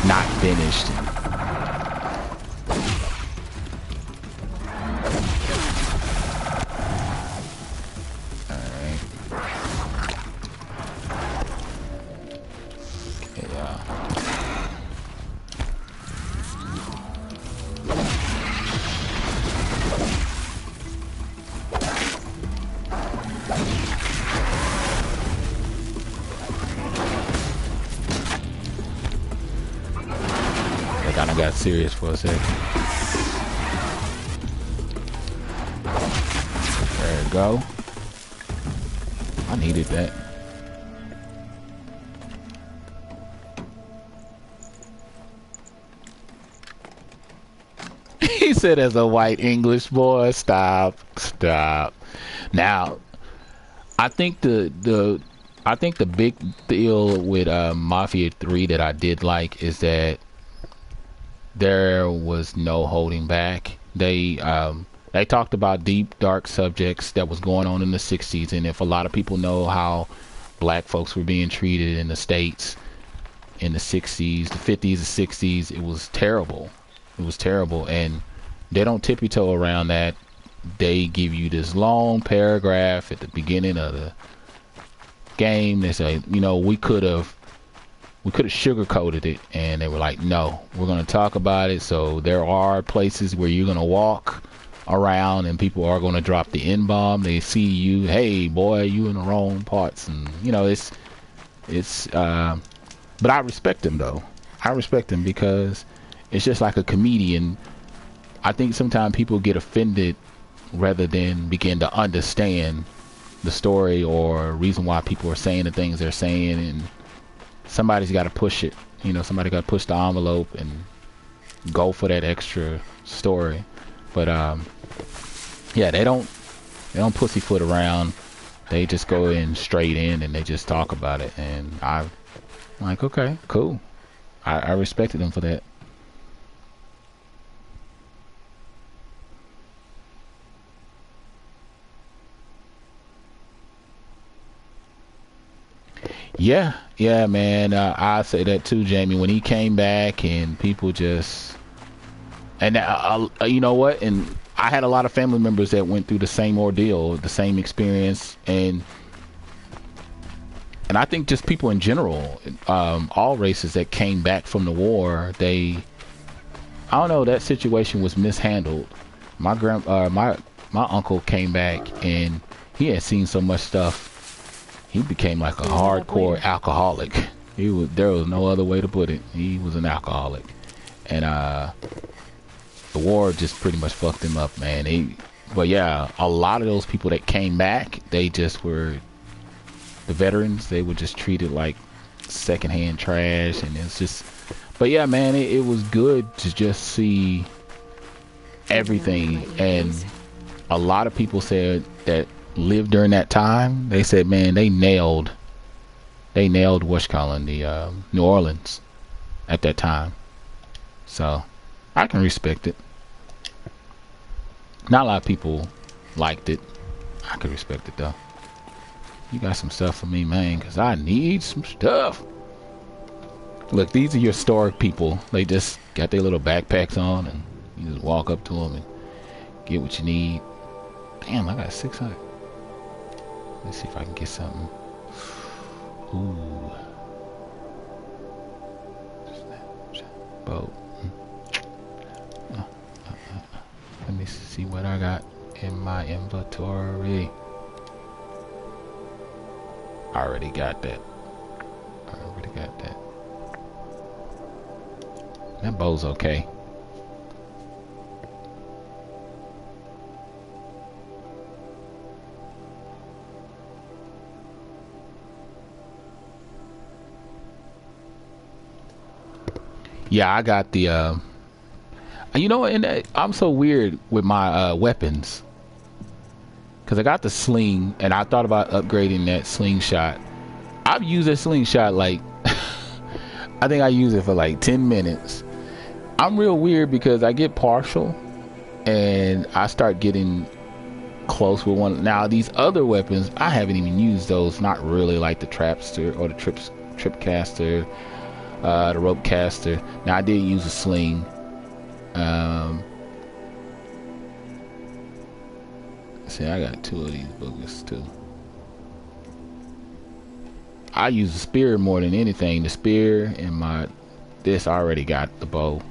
not finished. I got serious for a second. There we go. I needed that. He said as a white English boy, stop. Now, I think the big deal with Mafia 3 that I did like is that there was no holding back. They talked about deep, dark subjects that was going on in the 60s, and if a lot of people know how black folks were being treated in the States in the 60s, the 50s, the 60s, it was terrible. It was terrible, and they don't tippy-toe around that. They give you this long paragraph at the beginning of the game. They say, you know, we could have sugarcoated it, and they were like, no, we're going to talk about it. So there are places where you're going to walk around and people are going to drop the N-bomb. They see you, hey boy, you in the wrong parts, and you know, it's but I respect him though. I respect him because it's just like a comedian. I think sometimes people get offended rather than begin to understand the story or reason why people are saying the things they're saying, and somebody's got to push it. You know, somebody got to push the envelope and go for that extra story. But yeah, they don't pussyfoot around. They just go in straight in and they just talk about it. And I'm like, okay, cool. I respected them for that. Yeah, man. I say that too, Jamie. When he came back and people just, and you know what? And I had a lot of family members that went through the same ordeal, the same experience, and I think just people in general, all races that came back from the war, I don't know, that situation was mishandled. My uncle came back and he had seen so much stuff. He became like a hardcore alcoholic. There was no other way to put it. He was an alcoholic. And the war just pretty much fucked him up, man. But yeah, a lot of those people that came back, they just were the veterans. They were just treated like secondhand trash, and it's just. But yeah, man, it was good to just see everything. And a lot of people said that lived during that time. They said, man, they nailed what's calling the New Orleans at that time. So I can respect it. Not a lot of people liked it. I can respect it though. You got some stuff for me, man, because I need some stuff. Look, these are your historic people. They just got their little backpacks on and you just walk up to them and get what you need. Damn, I got 600. Let's see if I can get something. Ooh. Boat. See what I got in my inventory. I already got that. That bow's okay. Yeah, I got the you know, and I'm so weird with my weapons, because I got the sling and I thought about upgrading that slingshot. I've used that slingshot like I think I use it for like 10 minutes. I'm real weird because I get partial and I start getting close with one. Now these other weapons, I haven't even used those. Not really, like the trapster or the trip caster, the rope caster. Now I did use a sling. See, I got 2 of these boogers too. I use the spear more than anything. The spear and my this I already got the bow.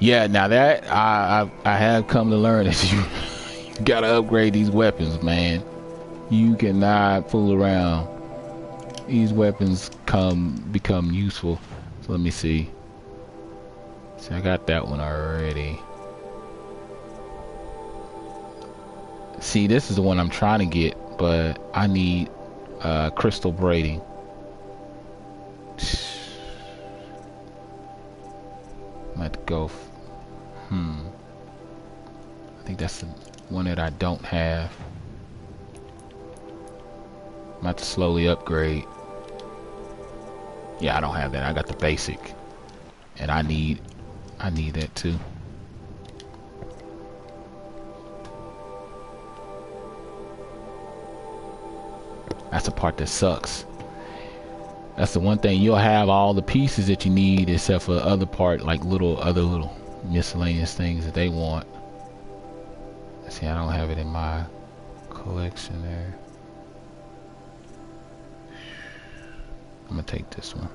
Yeah, now that I have come to learn that you gotta upgrade these weapons, man. You cannot fool around. These weapons become useful. So let me see. See, I got that one already. See, this is the one I'm trying to get, but I need crystal braiding. I'm gonna have to go. I think that's the one that I don't have. I'm gonna have to slowly upgrade. Yeah, I don't have that. I got the basic, and I need that too. That's the part that sucks. That's the one thing. You'll have all the pieces that you need except for the other part, like other little miscellaneous things that they want. See, I don't have it in my collection there. I'm gonna take this one.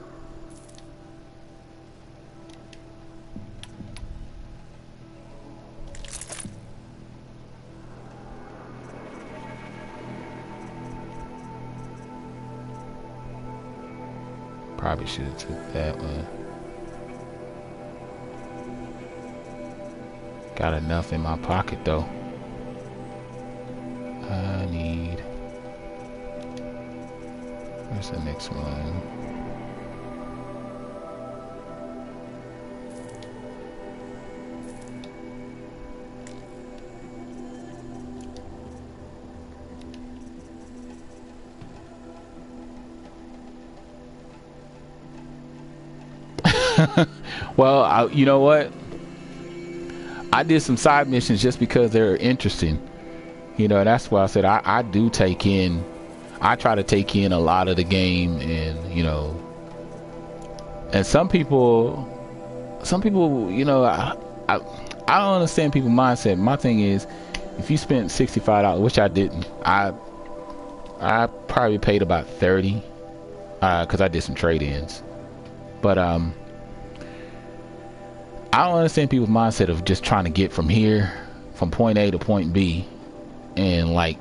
Probably should have took that one. Got enough in my pocket though. I need. Where's the next one? Well, you know what? I did some side missions just because they're interesting. You know, that's why I said I do take in. I try to take in a lot of the game, and you know, and some people, you know, I don't understand people's mindset. My thing is, if you spent $65, which I didn't, I probably paid about 30, because I did some trade-ins, but I don't understand people's mindset of just trying to get from point A to point B in like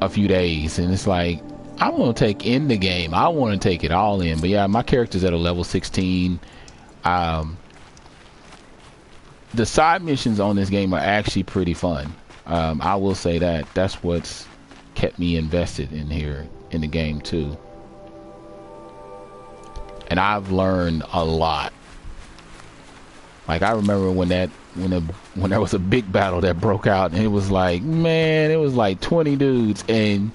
a few days. And it's like, I want to take in the game. I want to take it all in. But yeah, my character's at a level 16. The side missions on this game are actually pretty fun. I will say that. That's what's kept me invested in here in the game too. And I've learned a lot. Like, I remember when there was a big battle that broke out, and it was like, man, it was like 20 dudes. And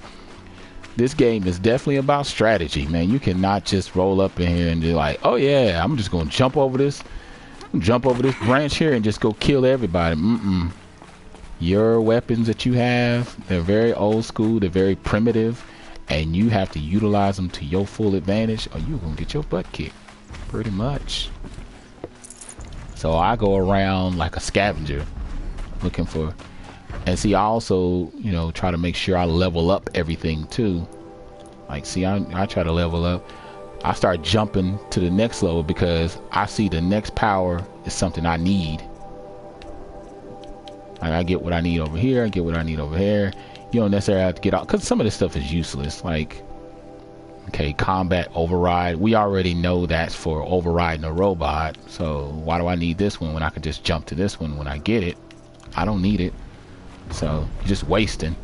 this game is definitely about strategy, man. You cannot just roll up in here and be like, oh yeah, I'm just gonna jump over this branch here and just go kill everybody. Your weapons that you have, they're very old school, they're very primitive, and you have to utilize them to your full advantage, or you're gonna get your butt kicked, pretty much. So I go around like a scavenger looking for, and see, I also, you know, try to make sure I level up everything too. Like, see, I try to level up. I start jumping to the next level because I see the next power is something I need. Like I get what I need over here, I get what I need over here. You don't necessarily have to get out, because some of this stuff is useless. Like, okay, combat override. We already know that's for overriding a robot. So why do I need this one when I can just jump to this one when I get it? I don't need it. So you're just wasting.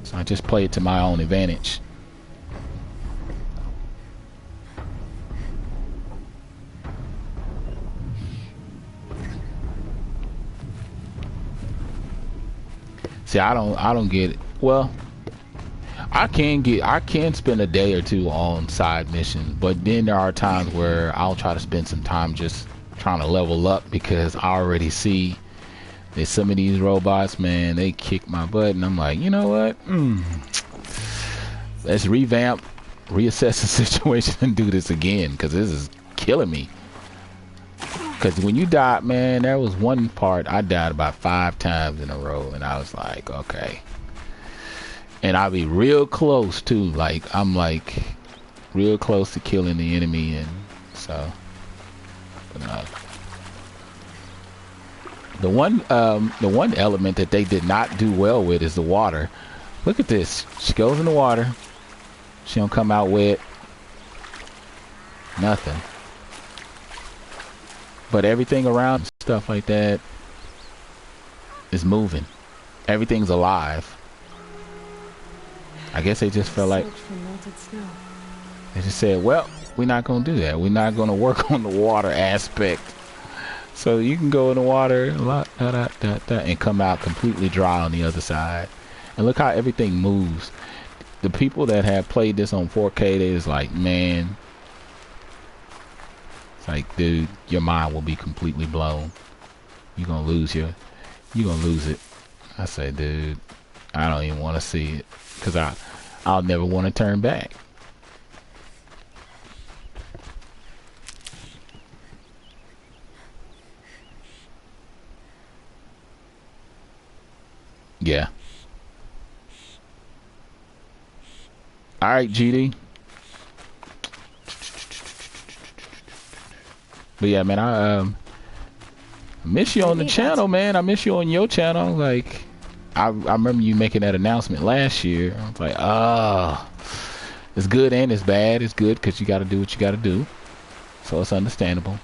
So I just play it to my own advantage. See, I don't get it. Well, I can spend a day or two on side missions, but then there are times where I'll try to spend some time just trying to level up because I already see that some of these robots, man, they kick my butt, and I'm like, you know what? Let's revamp, reassess the situation, and do this again because this is killing me. Because when you died, man, there was one part I died about 5 times in a row, and I was like, okay. And I'll be real close too. Like I'm like real close to killing the enemy, and so. But, the one element that they did not do well with is the water. Look at this. She goes in the water. She don't come out wet. Nothing. But everything around, stuff like that, is moving. Everything's alive. I guess they just felt like they just said, well, we're not going to do that. We're not going to work on the water aspect. So you can go in the water and come out completely dry on the other side. And look how everything moves. The people that have played this on 4K, they was like, man, it's like, dude, your mind will be completely blown. You're going to lose it. I say, dude, I don't even want to see it. Because I'll never want to turn back. Yeah. Alright, GD. But yeah, man, I miss you on the channel, man. I miss you on your channel. Like, I remember you making that announcement last year. I was like, oh, it's good and it's bad. It's good because you got to do what you got to do. So it's understandable.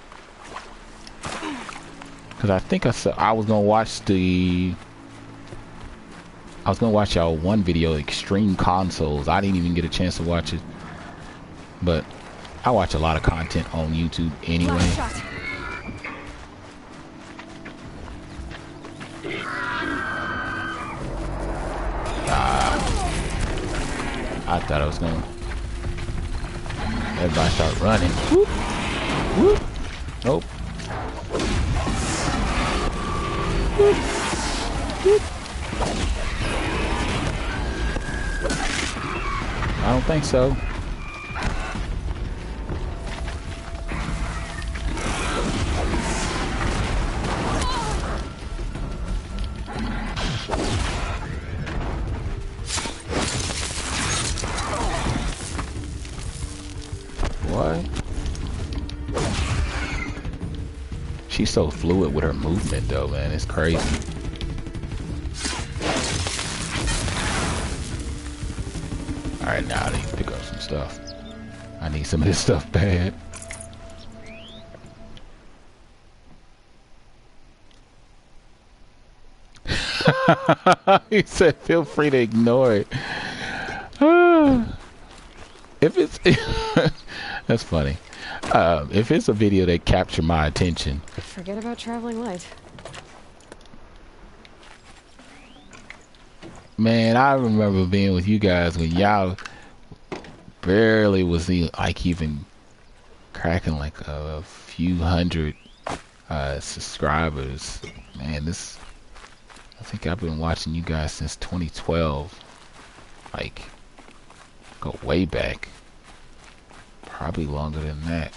Because I think I was going to watch y'all one video, Extreme Consoles. I didn't even get a chance to watch it. But I watch a lot of content on YouTube anyway. I thought I was going to. Everybody start running. Whoop. Whoop. Nope. Whoop. Whoop. I don't think so. What? She's so fluid with her movement though, man. It's crazy. Alright, now I need to pick up some stuff. I need some of this stuff bad. He said feel free to ignore it. If it's that's funny. If it's a video that captured my attention. Forget about traveling light. Man, I remember being with you guys when y'all barely was like even cracking like a few hundred subscribers. Man, I think I've been watching you guys since 2012. Like, go way back. Probably longer than that.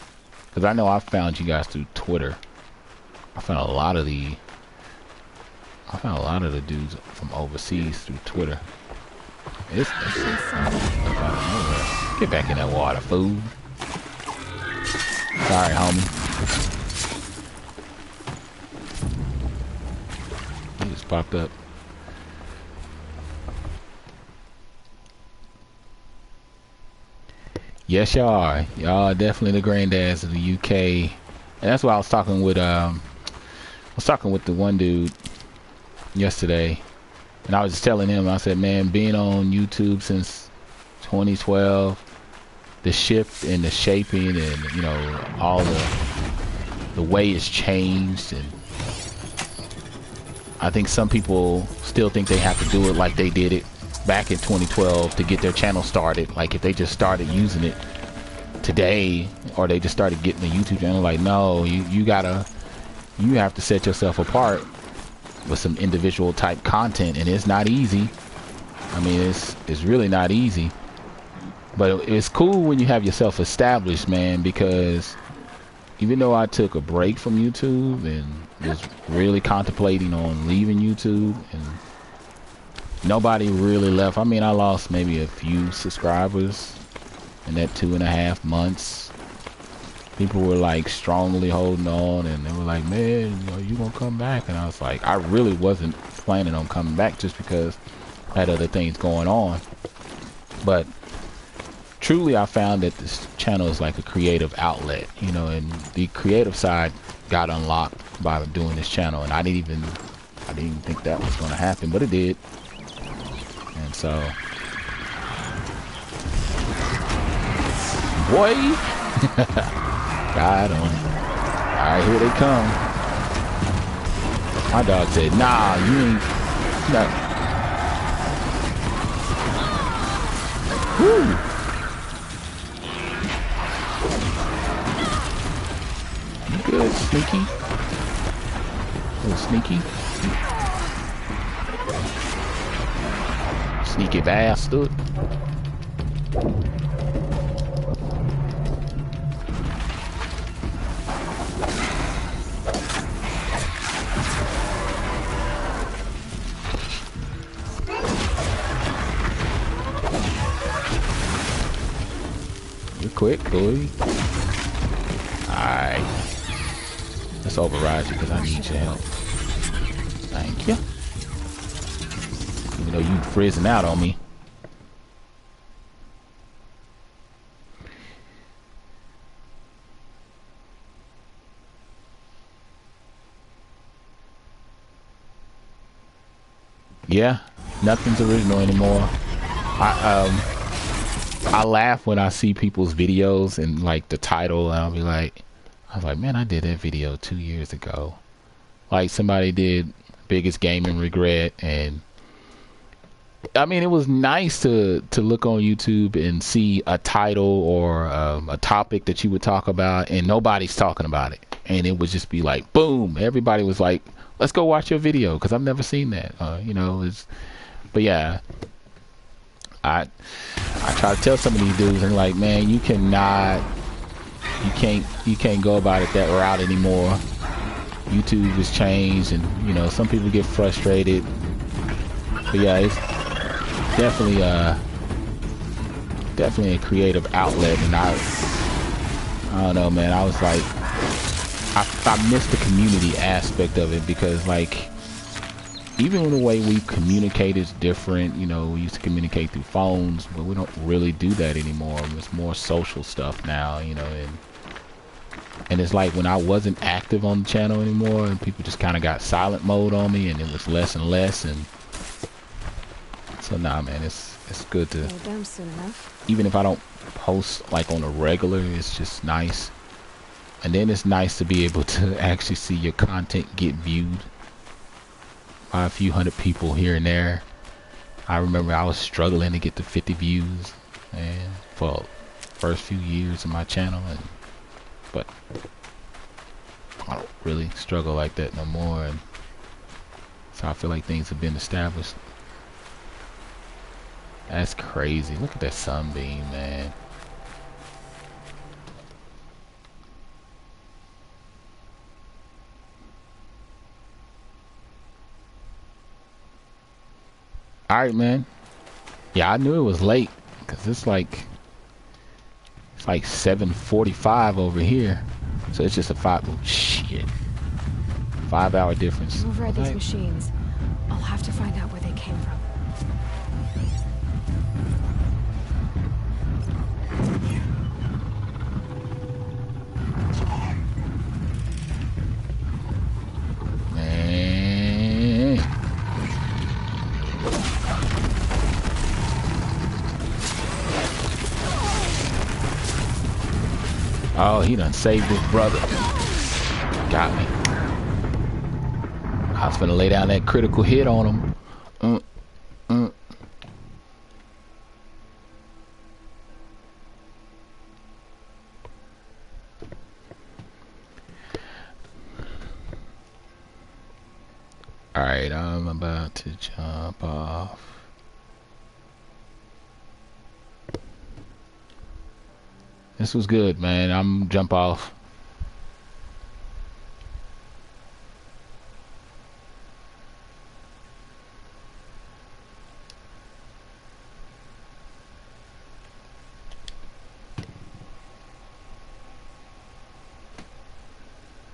Because I know I found you guys through Twitter. I found a lot of the dudes from overseas through Twitter. It's out of nowhere. Get back in that water, fool. Sorry, homie. He just popped up. Yes, y'all are. Y'all are definitely the granddads of the UK. And that's why I was talking with the one dude yesterday. And I was just telling him, I said, man, being on YouTube since 2012, the shift and the shaping and, you know, all the way it's changed. And I think some people still think they have to do it like they did it back in 2012 to get their channel started. Like if they just started using it today, or they just started getting a YouTube channel, like, no, you have to set yourself apart with some individual type content, and it's not easy. I mean, it's really not easy, but it's cool when you have yourself established, man, because even though I took a break from YouTube and was really contemplating on leaving YouTube, and nobody really left. I mean, I lost maybe a few subscribers in that 2.5 months. People were like strongly holding on, and they were like, man, you gonna come back? And I was like, I really wasn't planning on coming back just because I had other things going on. But truly, I found that this channel is like a creative outlet, you know, and the creative side got unlocked by doing this channel, and I didn't even think that was gonna happen, but it did. And so, boy, God on it. Alright, here they come. My dog said, nah, you ain't. No. Woo! You good, Sneaky? Little Sneaky? Sneaky bastard. You're quick, boy. Alright. Let's override you because I need your help. Thank you. Even though you frizzing out on me. Yeah, nothing's original anymore. I laugh when I see people's videos and like the title, and I was like, man, I did that video 2 years ago. Like somebody did biggest gaming regret, and I mean, it was nice to look on YouTube and see a title or a topic that you would talk about, and nobody's talking about it, and it would just be like, boom, everybody was like, let's go watch your video, because I've never seen that. You know, but yeah, I try to tell some of these dudes, and like, man, you can't go about it that route anymore. YouTube has changed, and you know, some people get frustrated. But yeah, it's definitely a creative outlet, and I don't know, man. I was like, I missed the community aspect of it, because like, even the way we communicate is different. You know, we used to communicate through phones, but we don't really do that anymore. It's more social stuff now, you know, and it's like when I wasn't active on the channel anymore, and people just kind of got silent mode on me, and it was less and less, and so nah, man, it's good to, even if I don't post like on a regular, it's just nice. And then it's nice to be able to actually see your content get viewed by a few hundred people here and there. I remember I was struggling to get to 50 views, and for the first few years of my channel, but I don't really struggle like that no more, and so I feel like things have been established. That's crazy. Look at that sunbeam, man. Alright, man. Yeah, I knew it was late, because it's like 7:45 over here. So it's just a 5-hour difference. I've override these Okay. machines. I'll have to find out where they came from. Man. Oh, he done saved his brother. Got me. I was finna lay down that critical hit on him. Alright, I'm about to jump off. This was good, man. I'm jump off.